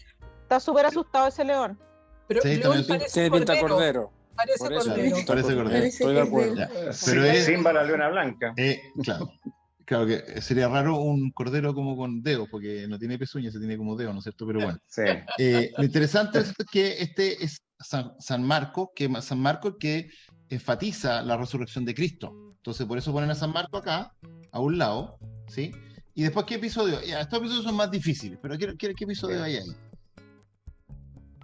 Está súper asustado ese león. Pero Sí, león también parece Tiene pinta cordero. cordero. Parece Por eso, cordero. Parece cordero. Estoy de acuerdo. Ya. Sí, Pero es- Simba la leona blanca. Claro que sería raro un cordero como con dedos, porque no tiene pezuñas, se tiene como dedos, ¿no es cierto? Pero bueno. Sí. Lo interesante es que este es San Marco, que enfatiza la resurrección de Cristo. Entonces, por eso ponen a San Marco acá, a un lado, ¿sí? Y después, ¿qué episodio? Ya, estos episodios son más difíciles, pero ¿qué episodio hay ahí?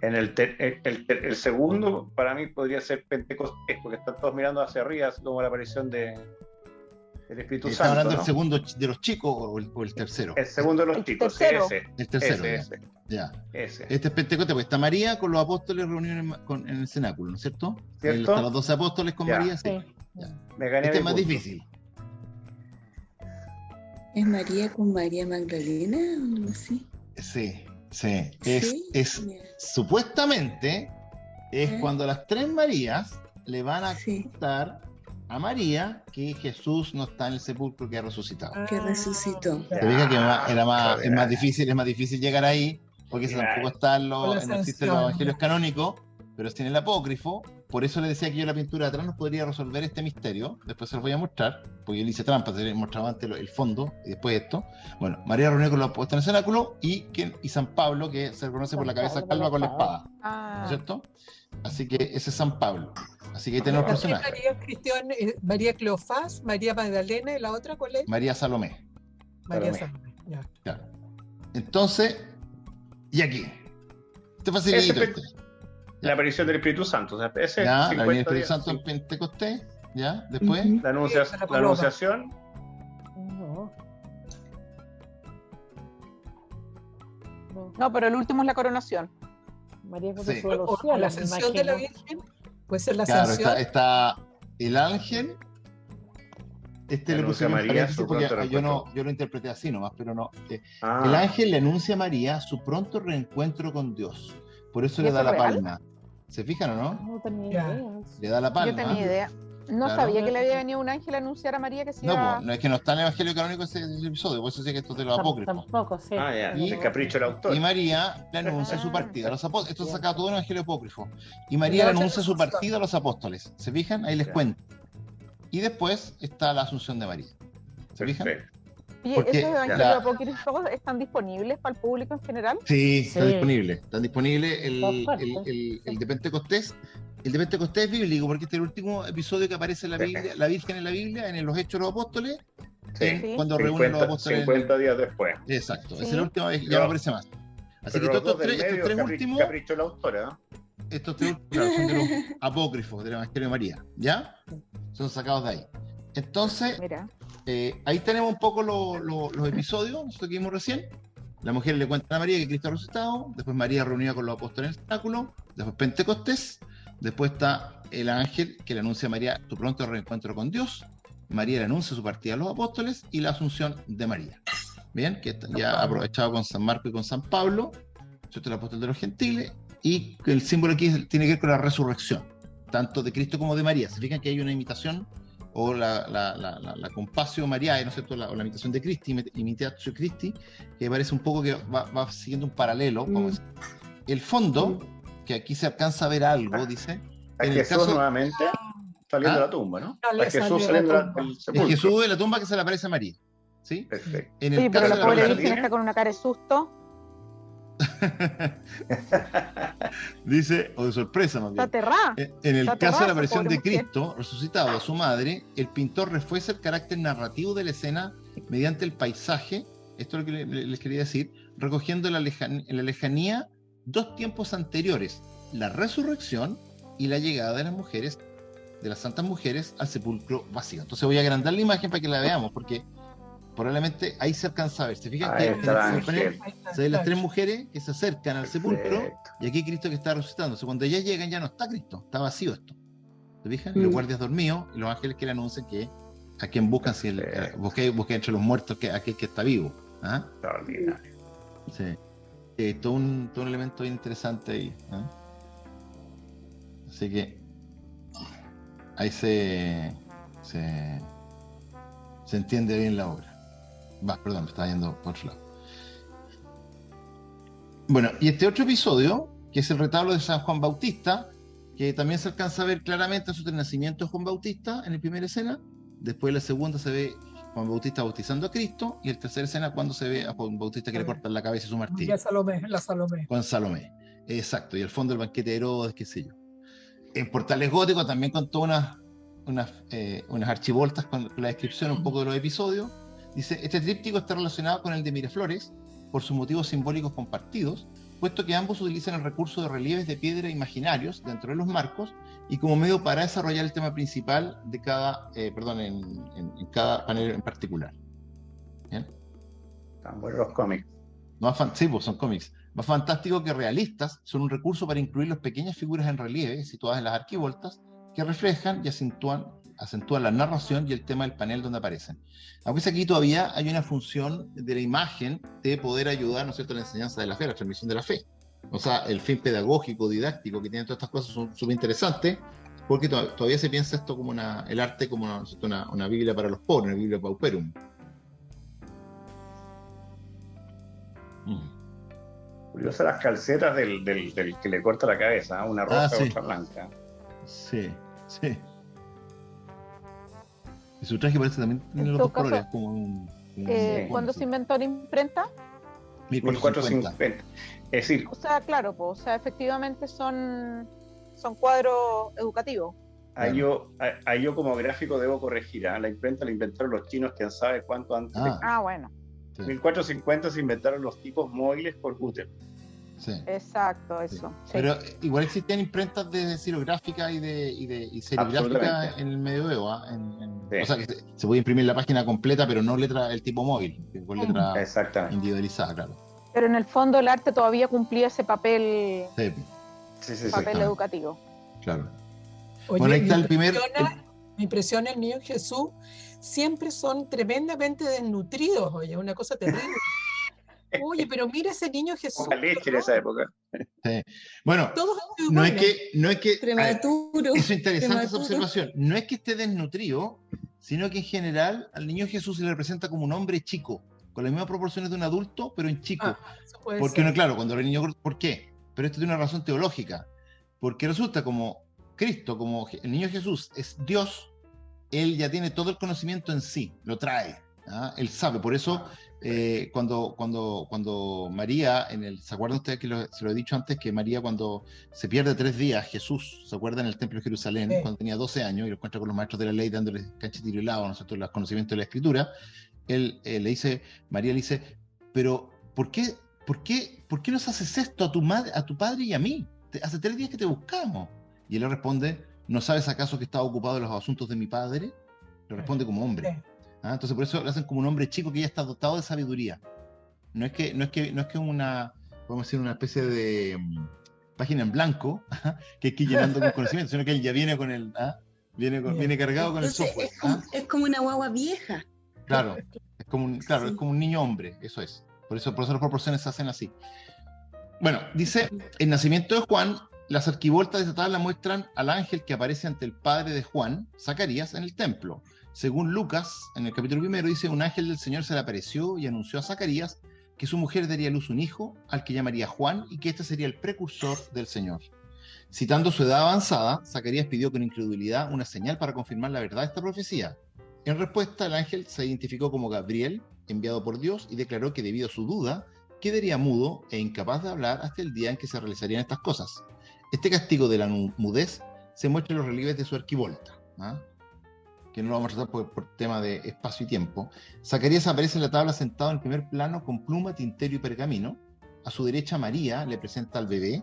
En el segundo, para mí, podría ser Pentecostés, porque están todos mirando hacia arriba, así como la aparición del Espíritu ¿Está Santo. hablando ¿no? del segundo de los chicos o el tercero? El segundo de los El chicos, sí, tercero. ese. El tercero. Ese. Ya. Ese. Este es Pentecostés, pues está María con los apóstoles reunidos en el cenáculo, ¿no es cierto? ¿Cierto? Están los 12 apóstoles con Ya. María, sí. Sí. Ya. Me gané Este mi es más punto. difícil. ¿Es María con María Magdalena o algo así? Sí. ¿Sí? Es Ya. supuestamente es ¿Eh? cuando las 3 Marías le van a Sí. contar a María que Jesús no está en el sepulcro, que ha resucitado. Que resucitó. Te fijas que es más Claro. difícil llegar ahí, porque eso Claro. tampoco está Con la no existen ascensión. los evangelios canónicos, pero sí en el apócrifo. Por eso le decía que yo la pintura de atrás nos podría resolver este misterio. Después se los voy a mostrar, porque yo le hice trampa, te mostraba antes el fondo y después esto. Bueno, María reunió con los apóstoles en el cenáculo y San Pablo, que se reconoce por la cabeza San calva Pablo con la espada, ¿no Ah, es cierto? Así que ese es San Pablo. Así que ahí tenemos Aquí personajes. María Cristian, María Cleofás, María Magdalena y la otra, ¿cuál es? María Salomé. María Salomé. Salomé. Ya. Claro. Entonces, y aquí. Este facilito. Ese este. La aparición del Espíritu Santo. O sea, ese Ya, la 50 venida del Espíritu días, Santo sí. en Pentecostés. Ya, después. Ujú. La anunciación. No. No. no, pero el último es la coronación. María con Sí. su los O cielos, la me ascensión de la imagino. Virgen, puede ser la Claro, ascensión. está el ángel. Este Le le puse anuncia a en María paréntesis su porque pronto yo lo interpreté así nomás, pero no. Ah, El ángel le anuncia a María su pronto reencuentro con Dios. Por eso ¿Y le eso da la es real? palma. ¿Se fijan o no? No tenía Ya. idea. Le da la palma. Yo tenía idea. No Claro. sabía que le había venido un ángel a anunciar a María que se No, iba... pues, no es que no está en el Evangelio canónico ese episodio, por eso sé que esto es de los apócrifos. Tampoco, sí. ya, Y- el capricho del autor. Y María le anuncia su Ah. partida a los apóstoles. Esto se saca todo en el Evangelio apócrifo. Y María le anuncia su partida a los apóstoles. ¿Se fijan? Ahí les Ya. cuento. Y después está la asunción de María. ¿Se fijan? Perfecto. Oye, Porque ¿esos evangelios la- apócrifos están disponibles para el público en general? Sí, está Sí. disponible. Está disponible Todas partes. el de Pentecostés. El de Pentecostés es bíblico porque este es el último episodio que aparece en la Biblia, la Virgen en la Biblia, en los Hechos de los Apóstoles, Sí. cuando reúnen los 50, apóstoles. 50 días después. Exacto, Sí. es la última vez, ya Pero- no aparece más. Así Pero que los todos dos del estos medio, tres últimos, capricho de la autora, ¿no? estos tres claro, son de los apócrifos del Evangelio de María, ¿ya? Son sacados de ahí. Entonces, Mira, ahí tenemos un poco los episodios, nosotros que vimos recién. La mujer le cuenta a María que Cristo ha resucitado, después María reunida con los apóstoles en el cenáculo, después Pentecostés, después está el ángel que le anuncia a María tu pronto reencuentro con Dios, María le anuncia su partida a los apóstoles y la asunción de María. Bien, que ya aprovechado con San Marco y con San Pablo, ¿cierto? El apóstol de los gentiles, y que el símbolo aquí tiene que ver con la resurrección, tanto de Cristo como de María. Se fijan que hay una imitación o la compasio Mariae, ¿no es cierto? O la imitación de Christi, imitatio Christi, que parece un poco que va siguiendo un paralelo. Como es. El fondo, que aquí se alcanza a ver algo, dice, A en el Jesús caso- nuevamente saliendo ¿Ah? de la tumba, ¿no? Sale A Jesús de la saliendo tumba. del es sepulcro. Jesús de la tumba que se le aparece a María. ¿Sí? Perfecto. En oye, el pero caso la de pobre la Virgen Virgen- está con una cara de susto. dice, o de sorpresa más Está bien. aterrada. En el Está caso de la aterrada, aparición pobre de mujer. Cristo resucitado a su madre, el pintor refuerza el carácter narrativo de la escena mediante el paisaje, esto es lo que les quería decir, recogiendo en la lejanía dos tiempos anteriores, la resurrección y la llegada de las mujeres, de las santas mujeres, al sepulcro vacío. Entonces voy a agrandar la imagen para que la veamos, porque probablemente ahí se alcanza a ver. ¿Se fijan Ahí que está el en el panel ángel. Ahí está, se ven las está. tres mujeres que se acercan al sepulcro? Perfecto. Y aquí Cristo que está resucitando. Entonces, cuando ellas llegan, ya no está Cristo, está vacío esto. ¿Se fijan? Y los guardias dormidos y los ángeles que le anuncian que a quien buscan, si busqué entre los muertos que aquel que está vivo. ¿Ah? Extraordinario. Sí. Todo un elemento bien interesante ahí. ¿Ah? Así que ahí se entiende bien la obra. Perdón, me estaba yendo por otro lado. Bueno, y este otro episodio, que es el retablo de San Juan Bautista, que también se alcanza a ver claramente en su nacimiento de Juan Bautista en la primera escena. Después en la segunda se ve Juan Bautista bautizando a Cristo, y en la tercera escena cuando se ve a Juan Bautista que le cortan la cabeza y su martillo. Ya Salomé, la Salomé. Con Salomé. Exacto, y al fondo el banquete de Herodes, qué sé yo. En Portales Góticos también contó unas archivoltas con la descripción un poco de los episodios. Dice, este tríptico está relacionado con el de Miraflores por sus motivos simbólicos compartidos, puesto que ambos utilizan el recurso de relieves de piedra imaginarios dentro de los marcos y como medio para desarrollar el tema principal de cada, en cada panel en particular. ¿Bien? Están buenos los cómics. Sí, pues son cómics. Más fantástico que realistas, son un recurso para incluir las pequeñas figuras en relieve situadas en las arquivoltas que reflejan y acentúan la narración y el tema del panel donde aparecen. Aunque aquí todavía hay una función de la imagen de poder ayudar, ¿no es cierto?, a la enseñanza de la fe, a la transmisión de la fe. O sea, el fin pedagógico, didáctico que tienen todas estas cosas son súper interesantes, porque todavía se piensa esto como el arte como una Biblia para los pobres, una Biblia pauperum. Curiosas las calcetas del que le corta la cabeza, ¿eh? Una roja y sí. otra blanca. Sí. Y su traje parece también tiene En los todo dos colores, caso, como un ¿cuándo se inventó la imprenta? 1450. Es decir, O sea, claro, pues, o sea, efectivamente son cuadros educativos. ahí yo como gráfico debo corregir. La imprenta la inventaron los chinos, quién sabe cuánto antes. Ah, bueno, En 1450 se inventaron los tipos móviles por Gutenberg. Sí. exacto, eso. Sí. Pero igual existían imprentas de xilográfica y serigráfica en el medioevo. Sí. O sea, que se puede imprimir la página completa, pero no letra el tipo móvil, con letra Exactamente. individualizada, claro. Pero en el fondo el arte todavía cumplía ese papel Sí, Sí. educativo. claro. Oye, Bueno, ahí está me el primer. Me impresiona el niño Jesús, siempre son tremendamente desnutridos, oye, una cosa terrible. Oye, pero mira ese niño Jesús. Poca leche en esa época. Bueno, Todos no iguales. es que. Prematuro. Eso es interesante esa Prematuro. observación. No es que esté desnutrido, sino que en general al niño Jesús se le representa como un hombre chico, con las mismas proporciones de un adulto, pero en chico. Eso puede Porque ser. uno, claro, cuando el niño, ¿por qué? Pero esto tiene una razón teológica. Porque resulta como Cristo, como el niño Jesús es Dios, él ya tiene todo el conocimiento en sí, lo trae. ¿ah? Él sabe, por eso cuando María, ¿se acuerdan ustedes que se lo he dicho antes, que María cuando se pierde 3 días, Jesús, ¿se acuerdan? En el templo de Jerusalén, Sí. cuando tenía 12 años y lo encuentra con los maestros de la ley dándoles canchitiro y helado, ¿no es cierto?, los conocimientos de la Escritura, María le dice, pero ¿por qué nos haces esto a tu padre y a mí? Hace 3 días que te buscamos. Y él le responde, ¿no sabes acaso que estaba ocupado en los asuntos de mi padre? Le responde como hombre. Sí. ¿Ah? Entonces por eso lo hacen como un hombre chico que ya está dotado de sabiduría. No es que una, podemos decir, una especie de página en blanco que hay que ir llenando con conocimiento, sino que él ya viene con el, viene cargado con el Entonces, software. es como una guagua vieja. Claro, es como Sí. es como un niño hombre, eso es. Por eso las proporciones se hacen así. Bueno, dice, el nacimiento de Juan, las arquivoltas de esta tabla muestran al ángel que aparece ante el padre de Juan, Zacarías, en el templo. Según Lucas, en el capítulo 1, dice, un ángel del Señor se le apareció y anunció a Zacarías que su mujer daría a luz un hijo, al que llamaría Juan, y que este sería el precursor del Señor. Citando su edad avanzada, Zacarías pidió con incredulidad una señal para confirmar la verdad de esta profecía. En respuesta, el ángel se identificó como Gabriel, enviado por Dios, y declaró que debido a su duda, quedaría mudo e incapaz de hablar hasta el día en que se realizarían estas cosas. Este castigo de la mudez se muestra en los relieves de su arquivolta, que no lo vamos a tratar por tema de espacio y tiempo. Zacarías aparece en la tabla sentado en el primer plano con pluma, tintero y pergamino. A su derecha María le presenta al bebé.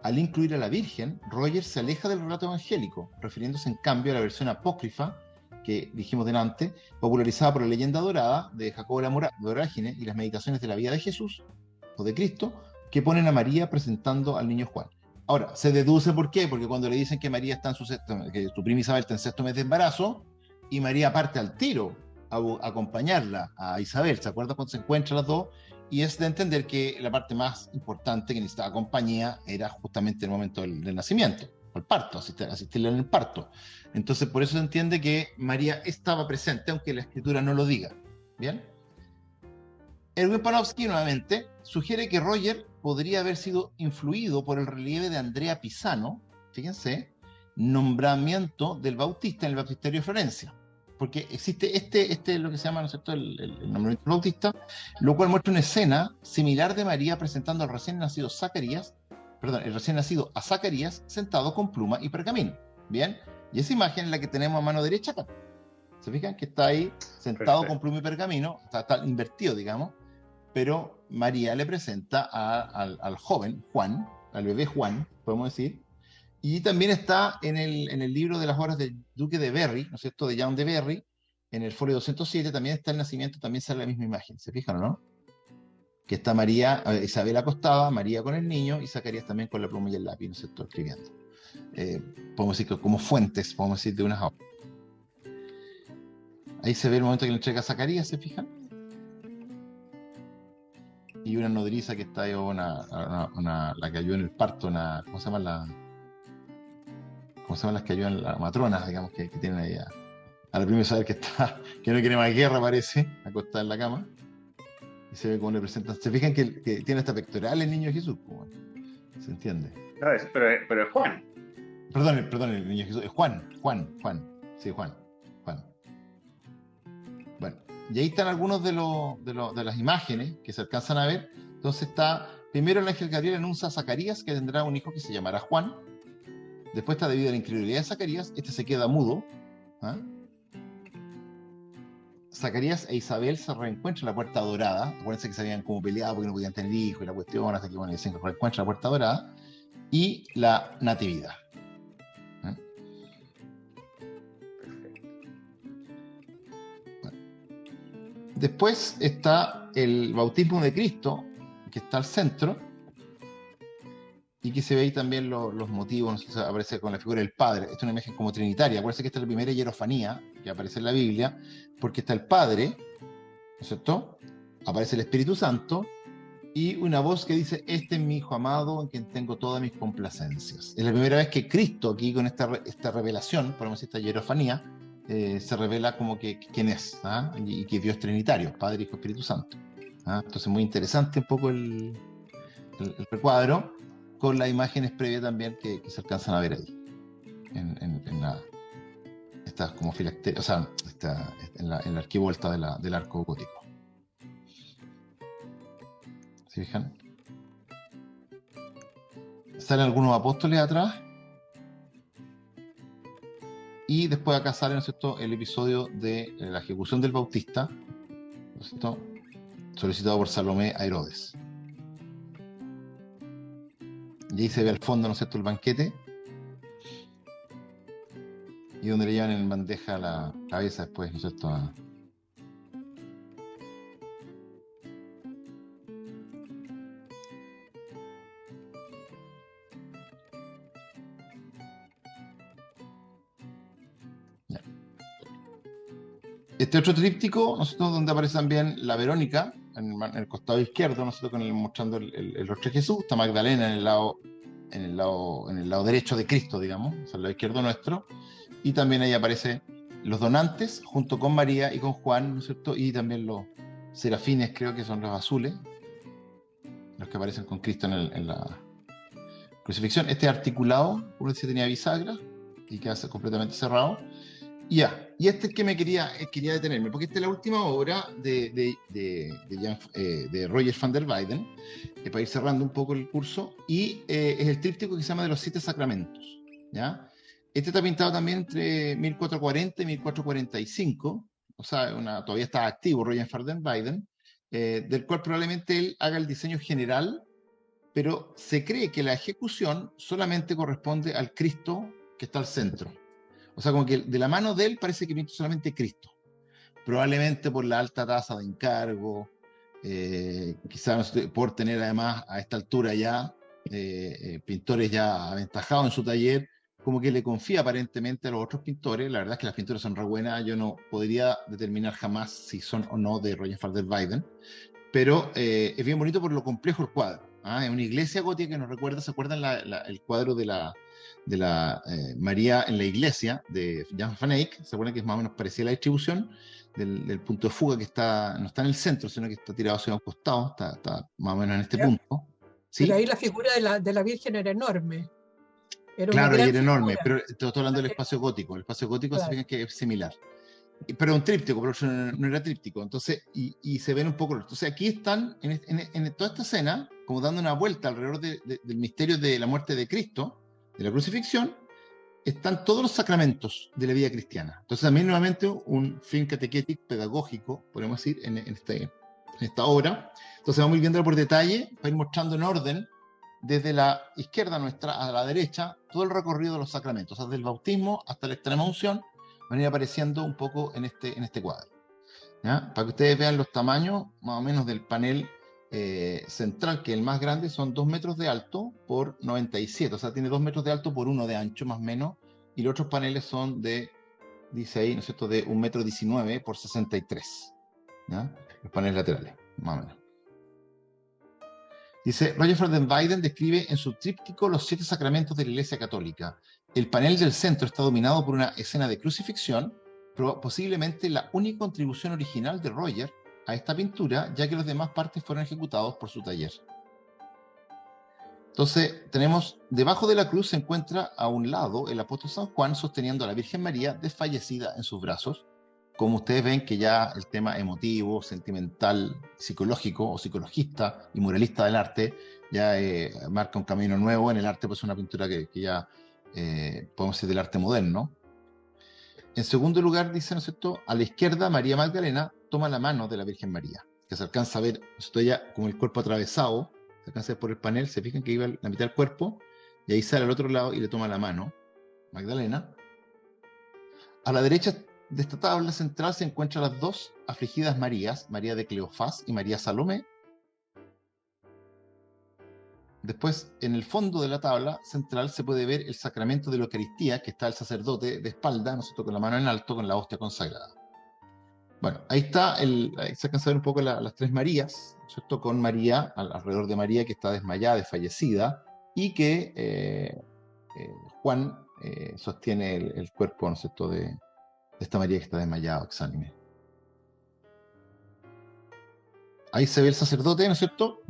Al incluir a la Virgen, Roger se aleja del relato evangélico, refiriéndose en cambio a la versión apócrifa que dijimos delante, popularizada por la leyenda dorada de Jacobo de Orágine y las meditaciones de la vida de Jesús o de Cristo, que ponen a María presentando al niño Juan. Ahora, se deduce por qué, porque cuando le dicen que María está que su prima Isabel está en 6º mes de embarazo, y María parte al tiro a acompañarla a Isabel, ¿se acuerdan cuando se encuentran las dos? Y es de entender que la parte más importante que necesitaba compañía era justamente el momento del nacimiento, el parto, asistirle en el parto. Entonces por eso se entiende que María estaba presente, aunque la escritura no lo diga. ¿Bien? Erwin Panofsky nuevamente sugiere que Roger podría haber sido influido por el relieve de Andrea Pisano, fíjense, nombramiento del Bautista en el Baptisterio de Florencia, porque existe lo que se llama, ¿no es cierto?, el nombramiento del Bautista, lo cual muestra una escena similar de María presentando al recién nacido el recién nacido a Zacarías sentado con pluma y pergamino. Bien, y esa imagen es la que tenemos a mano derecha acá. ¿Se fijan? Que está ahí sentado con pluma y pergamino, está invertido, digamos, pero María le presenta al joven Juan, al bebé Juan, podemos decir. Y también está en el libro de las obras del Duque de Berry, ¿no es cierto?, de John de Berry, en el folio 207, también está el nacimiento, también sale la misma imagen, ¿se fijan o no? Que está María, Isabel acostada, María con el niño, y Zacarías también con la pluma y el lápiz, ¿no es cierto?, escribiendo. Podemos decir que como fuentes, podemos decir, de unas obras. Ahí se ve el momento que le entrega a Zacarías, ¿se fijan? Y una nodriza que está ahí, la que ayudó en el parto, ¿cómo se llama las que ayudan, las matronas, digamos, que tienen ahí a la prima Isabel que no quiere más guerra, parece, acostada en la cama, y se ve cómo le presentan. Se fijan que tiene hasta pectoral el niño Jesús, pues, ¿se entiende? No, pero es Juan. Perdón, el niño Jesús, es Juan, sí, Juan. Bueno, y ahí están algunos de las imágenes que se alcanzan a ver. Entonces está, primero el ángel Gabriel anuncia a Zacarías que tendrá un hijo que se llamará Juan. Después está, debido a la incredulidad de Zacarías, se queda mudo. Zacarías e Isabel se reencuentran en la puerta dorada. Acuérdense que se habían como peleado porque no podían tener hijos y la cuestión, hasta que se reencuentran en la puerta dorada. Y la natividad. Después está el bautismo de Cristo, que está al centro, y que se ve ahí también los motivos, no sé si aparece con la figura del Padre. Esta es una imagen como trinitaria. Acuérdense que esta es la primera hierofanía que aparece en la Biblia, porque está el Padre, ¿no es cierto? Aparece el Espíritu Santo, y una voz que dice, este es mi Hijo amado, en quien tengo todas mis complacencias. Es la primera vez que Cristo, aquí con esta revelación, podemos decir esta hierofanía, se revela como que quién es, y que Dios es trinitario, Padre, Hijo, Espíritu Santo. Entonces muy interesante un poco el recuadro, con las imágenes previas también que se alcanzan a ver ahí, en Está como filacteria, o sea, está en la arquivolta del arco gótico. ¿Se fijan? Salen algunos apóstoles atrás. Y después acá sale, ¿no es cierto?, el episodio de la ejecución del Bautista, ¿no es cierto?, solicitado por Salomé a Herodes. Y ahí se ve al fondo, ¿no es cierto?, el banquete. Y donde le llevan en bandeja la cabeza después, ¿no es cierto?, Este otro tríptico, nosotros donde aparece también la Verónica, en el costado izquierdo, nosotros mostrando el rostro de Jesús, está Magdalena en el lado derecho de Cristo, digamos, o sea, el lado izquierdo nuestro, y también ahí aparecen los donantes, junto con María y con Juan, ¿no es cierto? Y también los serafines, creo que son los azules, los que aparecen con Cristo en la crucifixión. Este articulado, como decía, tenía bisagra, y queda completamente cerrado. Ya, y este es que quería detenerme, porque esta es la última obra de Roger van der Weyden, para ir cerrando un poco el curso, y es el tríptico que se llama de los 7 sacramentos, ¿ya? Este está pintado también entre 1440 y 1445, o sea, todavía está activo Roger van der Weyden, del cual probablemente él haga el diseño general, pero se cree que la ejecución solamente corresponde al Cristo que está al centro. O sea, como que de la mano de él parece que pinta solamente Cristo. Probablemente por la alta tasa de encargo, quizás por tener además a esta altura ya pintores ya aventajados en su taller, como que le confía aparentemente a los otros pintores. La verdad es que las pinturas son re buenas, yo no podría determinar jamás si son o no de Roger van der Weyden, pero es bien bonito por lo complejo el cuadro. Es una iglesia gótica que nos recuerda, ¿se acuerdan el cuadro de la María en la iglesia de Jan van Eyck? ¿Se acuerdan que es más o menos parecida a la distribución del punto de fuga, que no está en el centro, sino que está tirado hacia un costado, está más o menos en este punto? ¿Sí? Pero ahí la figura de la Virgen era enorme. Claro, y era enorme, pero estoy hablando del espacio gótico. El espacio gótico, claro, se fijan que es similar. Pero un tríptico, pero no era tríptico. Entonces, y se ven un poco. Entonces, aquí están, en toda esta escena, como dando una vuelta alrededor del misterio de la muerte de Cristo, de la crucifixión, están todos los sacramentos de la vida cristiana. Entonces, también nuevamente un fin catequético, pedagógico, podemos decir, en esta obra. Entonces, vamos a ir viéndolo por detalle, para ir mostrando en orden, desde la izquierda nuestra a la derecha, todo el recorrido de los sacramentos, o sea, desde el bautismo hasta la extrema unción, van a ir apareciendo un poco en este cuadro, ¿ya? Para que ustedes vean los tamaños, más o menos, del panel central, que el más grande son 2 metros de alto por 97, o sea, tiene 2 metros de alto por 1 de ancho, más o menos, y los otros paneles son dice ahí, ¿no es cierto?, de 1,19 m por 63, ¿ya? Los paneles laterales, más o menos. Dice, Roger van der Weyden describe en su tríptico los 7 sacramentos de la Iglesia Católica. El panel del centro está dominado por una escena de crucifixión, posiblemente la única contribución original de Roger a esta pintura, ya que las demás partes fueron ejecutados por su taller. Entonces, tenemos, debajo de la cruz se encuentra a un lado el apóstol San Juan sosteniendo a la Virgen María desfallecida en sus brazos. Como ustedes ven que ya el tema emotivo, sentimental, psicológico o psicologista y moralista del arte ya marca un camino nuevo en el arte, pues una pintura que ya podemos decir del arte moderno. En segundo lugar, dice, ¿no es cierto?, a la izquierda María Magdalena toma la mano de la Virgen María, que se alcanza a ver, esto ya como el cuerpo atravesado, se alcanza a ver por el panel, se fijan que iba la mitad del cuerpo, y ahí sale al otro lado y le toma la mano Magdalena. A la derecha de esta tabla central se encuentran las 2 afligidas Marías, María de Cleofás y María Salomé. Después, en el fondo de la tabla central se puede ver el sacramento de la Eucaristía, que está el sacerdote de espalda, ¿no es cierto?, con la mano en alto, con la hostia consagrada. Bueno, ahí está, ahí se alcanza a ver un poco las 3 Marías, ¿no es cierto?, con María, alrededor de María, que está desmayada, desfallecida, y que Juan sostiene el cuerpo, ¿no es cierto?, de esta María que está desmayada, exánime. Ahí se ve el sacerdote, ¿no es cierto?,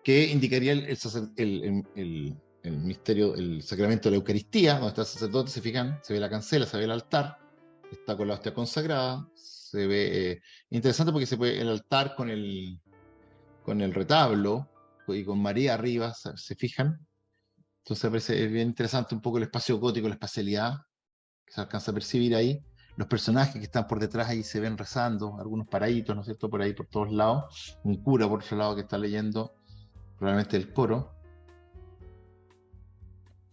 que indicaría el misterio, el sacramento de la Eucaristía, donde está el sacerdote, se fijan, se ve la cancela, se ve el altar, está con la hostia consagrada, se ve interesante porque se puede el altar con el retablo y con María arriba, se fijan. Entonces me parece bien interesante un poco el espacio gótico, la espacialidad que se alcanza a percibir ahí. Los personajes que están por detrás ahí se ven rezando, algunos paraditos, ¿no es cierto?, por ahí, por todos lados. Un cura por otro lado que está leyendo probablemente el coro.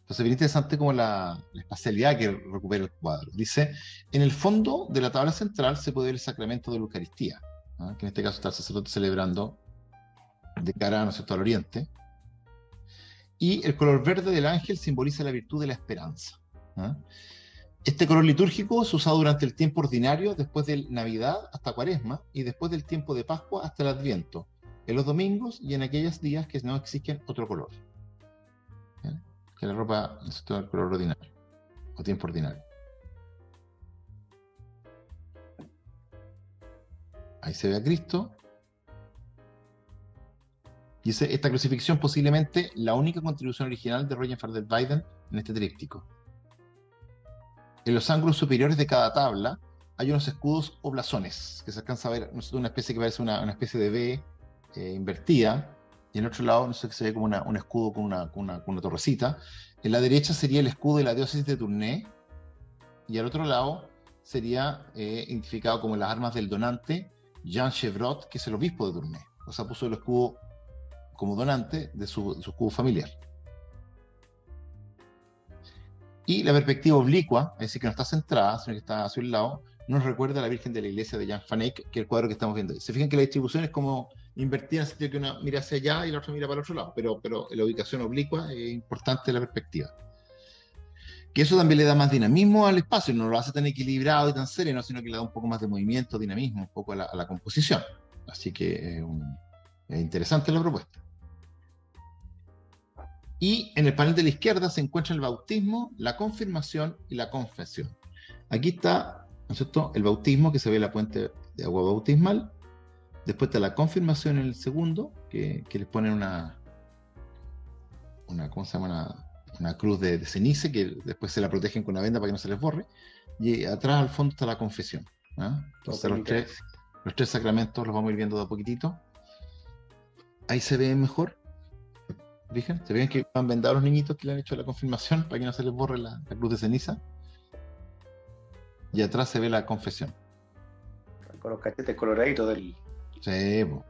Entonces, bien interesante como la espacialidad que recupera el cuadro. Dice, en el fondo de la tabla central se puede ver el sacramento de la Eucaristía, ¿no?, que en este caso está el sacerdote celebrando de cara, ¿no es cierto?, al oriente. Y el color verde del ángel simboliza la virtud de la esperanza, ¿no? Este color litúrgico es usado durante el tiempo ordinario, después de Navidad hasta Cuaresma, y después del tiempo de Pascua hasta el Adviento, en los domingos y en aquellos días que no exigen otro color, ¿sí?, que la ropa es todo el color ordinario, o tiempo ordinario. Ahí se ve a Cristo. Dice, esta crucifixión posiblemente la única contribución original de Roger van der Weyden en este tríptico. En los ángulos superiores de cada tabla hay unos escudos o blasones, que se alcanza a ver, no sé, una especie que parece una especie de V invertida, y en el otro lado, no sé, que se ve como un escudo con una torrecita. En la derecha sería el escudo de la diócesis de Tournai, y al otro lado sería identificado como las armas del donante Jean Chevrot, que es el obispo de Tournai. O sea, puso el escudo como donante de su escudo familiar. Y la perspectiva oblicua, es decir, que no está centrada, sino que está hacia un lado, nos recuerda a la Virgen de la Iglesia de Jan van Eyck, que es el cuadro que estamos viendo ahí. Se fijan que la distribución es como invertida, en el sentido que una mira hacia allá y la otra mira para el otro lado, pero la ubicación oblicua es importante la perspectiva. Que eso también le da más dinamismo al espacio, no lo hace tan equilibrado y tan sereno, sino que le da un poco más de movimiento, dinamismo, un poco a la composición. Así que es interesante la propuesta. Y en el panel de la izquierda se encuentra el bautismo, la confirmación y la confesión. Aquí está, ¿no es cierto?, el bautismo, que se ve la fuente de agua bautismal. Después está la confirmación en el segundo, que les ponen una ¿cómo se llama? Una cruz de ceniza, que después se la protegen con una venda para que no se les borre. Y atrás al fondo está la confesión, ¿no? Entonces los tres sacramentos los vamos a ir viendo de a poquitito. Ahí se ve mejor. ¿Fijan? ¿Se ven que han vendado los niñitos que le han hecho la confirmación para que no se les borre la cruz de ceniza? Y atrás se ve la confesión. Con los cachetes coloraditos del... Sí, po.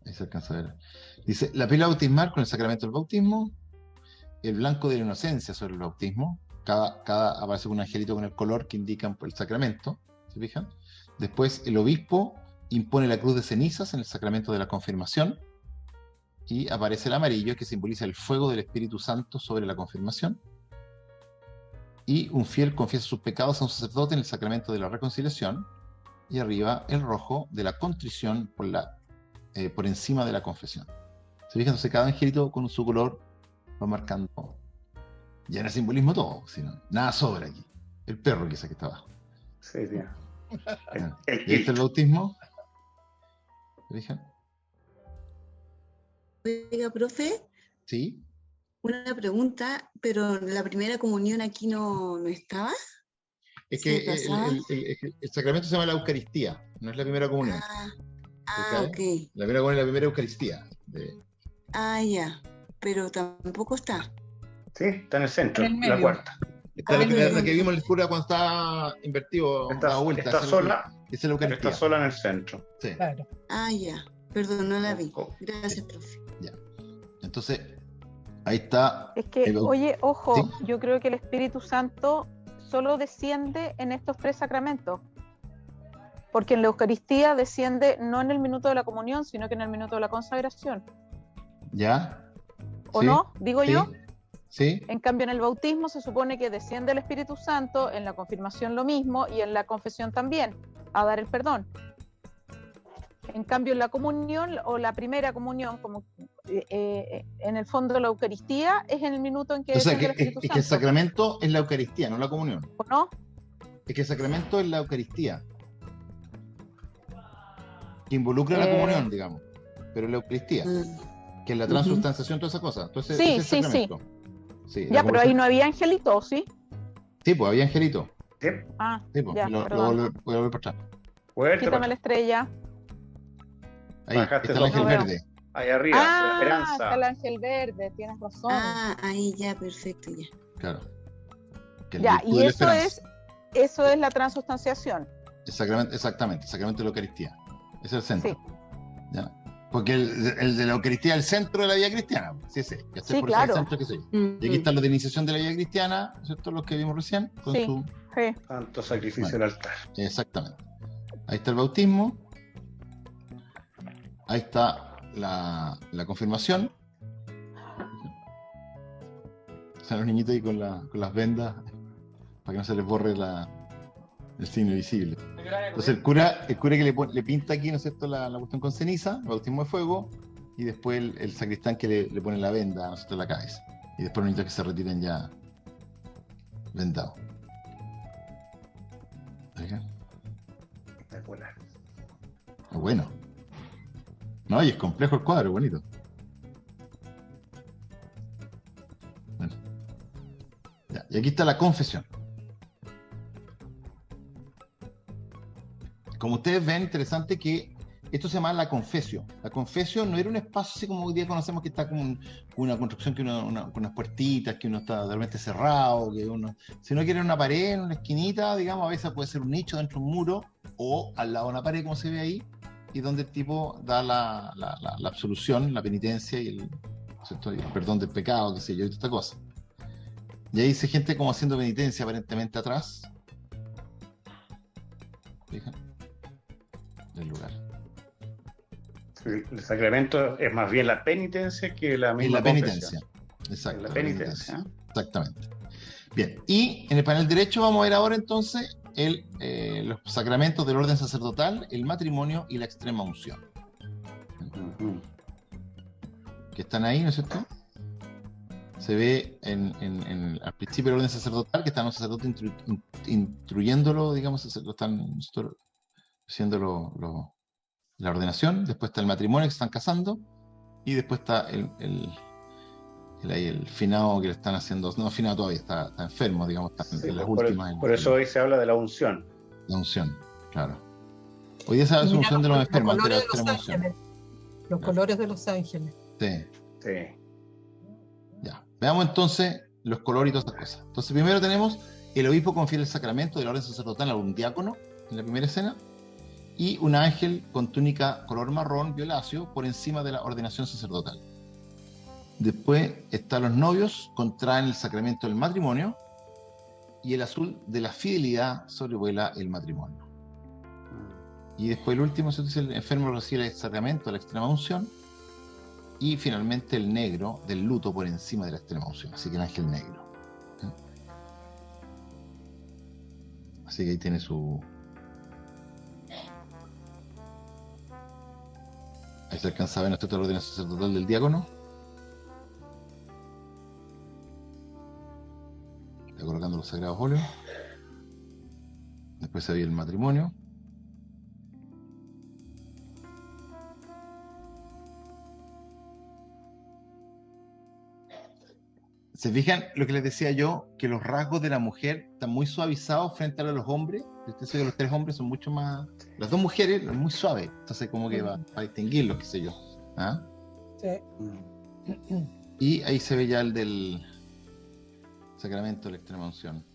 Ahí se alcanza a ver. Dice, la pila bautismal con el sacramento del bautismo, el blanco de la inocencia sobre el bautismo. Cada aparece un angelito con el color que indican por el sacramento, ¿se fijan? Después el obispo impone la cruz de cenizas en el sacramento de la confirmación, y aparece el amarillo, que simboliza el fuego del Espíritu Santo sobre la confirmación, y un fiel confiesa sus pecados a un sacerdote en el sacramento de la reconciliación, y arriba el rojo de la contrición por encima de la confesión. ¿Se fijan? Entonces cada angelito con su color va marcando. Ya en el simbolismo todo, sino nada sobra aquí. El perro quizá que está abajo. Sí, tío. Y este es el bautismo. ¿Se fijan? Oiga, profe, Sí. una pregunta, pero la primera comunión aquí no estaba. Es ¿Sí que pasaba? el sacramento se llama la Eucaristía, no es la primera comunión. ¿Okay? Ok. La primera comunión es la primera Eucaristía. Ya. Pero tampoco está. Sí, está en el centro, En el la medio. cuarta. Esta es la primera, la que vimos en la cura cuando está invertido, dado vuelta. Está sola, Esa es la Eucaristía. está sola en el centro. Sí. Claro. Ya. Perdón, no la vi. Oh. Gracias, profe. Ya. Entonces, ahí está. Es que, oye, ojo, ¿Sí? yo creo que el Espíritu Santo solo desciende en estos tres sacramentos. Porque en la Eucaristía desciende no en el minuto de la comunión, sino que en el minuto de la consagración. ¿Ya? ¿O ¿Sí? no? Digo ¿Sí? yo. Sí. En cambio, en el bautismo se supone que desciende el Espíritu Santo, en la confirmación lo mismo y en la confesión también, a dar el perdón. En cambio, en la comunión o la primera comunión, como en el fondo la Eucaristía, es en el minuto en que O sea, desciende el Espíritu es que el Santo. sacramento es la Eucaristía, no la comunión. ¿O no? Es que el sacramento es la Eucaristía, que involucra la comunión, digamos, pero la Eucaristía. que es la transubstanciación, toda esa cosa. Entonces, Sí, ese es sí, el sacramento. Sí, Ya, pero ahí no había angelito, ¿sí? Sí, pues había angelito. ¿Sí? Ah, Sí, pues, ya, lo perdón. voy a volver para atrás. Fuerte, Quítame la Pacho. estrella. Ahí Bajaste está el dos. ángel No veo. verde. Ahí arriba, Ah, esperanza. está el ángel verde, tienes razón. Ah, ahí ya, perfecto, ya. Claro. Que el Ya, virtud y de la eso esperanza. es la transubstanciación. Exactamente, el sacramento de la Eucaristía. Ese es el centro. Sí. ¿Ya? Porque el de la Eucaristía es el centro de la vida cristiana. Sí, sí. Sí, Por claro. eso es el centro que soy. Y aquí está lo de iniciación de la vida cristiana, ¿cierto? Los que vimos recién. Con Sí. su... Sí. Santo sacrificio Bueno. al altar. Exactamente. Ahí está el bautismo. Ahí está la confirmación. Están los niñitos ahí con las vendas para que no se les borre el signo visible. Entonces el cura que le pinta aquí, ¿no es cierto?, la cuestión con ceniza, el bautismo de fuego, y después el sacristán que le pone la venda, ¿no es cierto?, en la cabeza. Y después los niñitos que se retiren ya vendados. ¿Oigan? Espectacular. Bueno. No, y es complejo el cuadro, bonito. Bueno. Ya, y aquí está la confesión. Como ustedes ven, interesante que esto se llama la confesio. La confesio no era un espacio así como hoy día conocemos, que está como una construcción que con unas puertitas, que uno está realmente cerrado, sino que era una pared, en una esquinita, digamos, a veces puede ser un nicho dentro de un muro, o al lado de una pared, como se ve ahí, y donde el tipo da la absolución, la penitencia y el perdón del pecado, qué sé yo, y toda esta cosa. Y ahí dice gente como haciendo penitencia aparentemente atrás. Fíjense del lugar. El sacramento es más bien la penitencia que la Y misma la penitencia. confesión. Exacto. La penitencia. Exactamente. Bien, y en el panel derecho vamos a ver ahora entonces los sacramentos del orden sacerdotal, el matrimonio y la extrema unción. Ujú. Que están ahí, ¿no es cierto? Se ve al principio del orden sacerdotal que están los sacerdotes instruyéndolo, digamos, lo están haciendo la ordenación. Después está el matrimonio, que se están casando, y después está el finado que le están haciendo, no finado todavía, está enfermo, digamos, está Sí, en las por últimas. por eso hoy se habla de la unción. La unción, claro. Hoy día se habla de la Mira unción de los los enfermos, antes colores era de los extrema unción. ángeles. Los colores de los ángeles. Sí, Sí. ya. Veamos entonces los colores y todas estas cosas. Entonces, primero tenemos el obispo confiere el sacramento de la orden sacerdotal a un diácono, en la primera escena, y un ángel con túnica color marrón violáceo por encima de la ordenación sacerdotal. Después están los novios, contraen el sacramento del matrimonio, y el azul de la fidelidad sobrevuela el matrimonio. Y después el último, entonces, el enfermo recibe el sacramento de la extrema unción, y finalmente el negro del luto por encima de la extrema unción, así que el ángel negro. Así que ahí tiene su... Ahí se alcanza a ver, ¿no es cierto?, la ordenación sacerdotal del diácono. Está colocando los sagrados óleos. Después se ve el matrimonio. ¿Se fijan lo que les decía yo? Que los rasgos de la mujer están muy suavizados frente a los hombres. Usted sabe que los tres hombres son mucho más... Las dos mujeres son muy suaves. Entonces como que va a distinguirlos, qué sé yo. ¿Ah? Sí. Y ahí se ve ya el del sacramento de la extrema unción.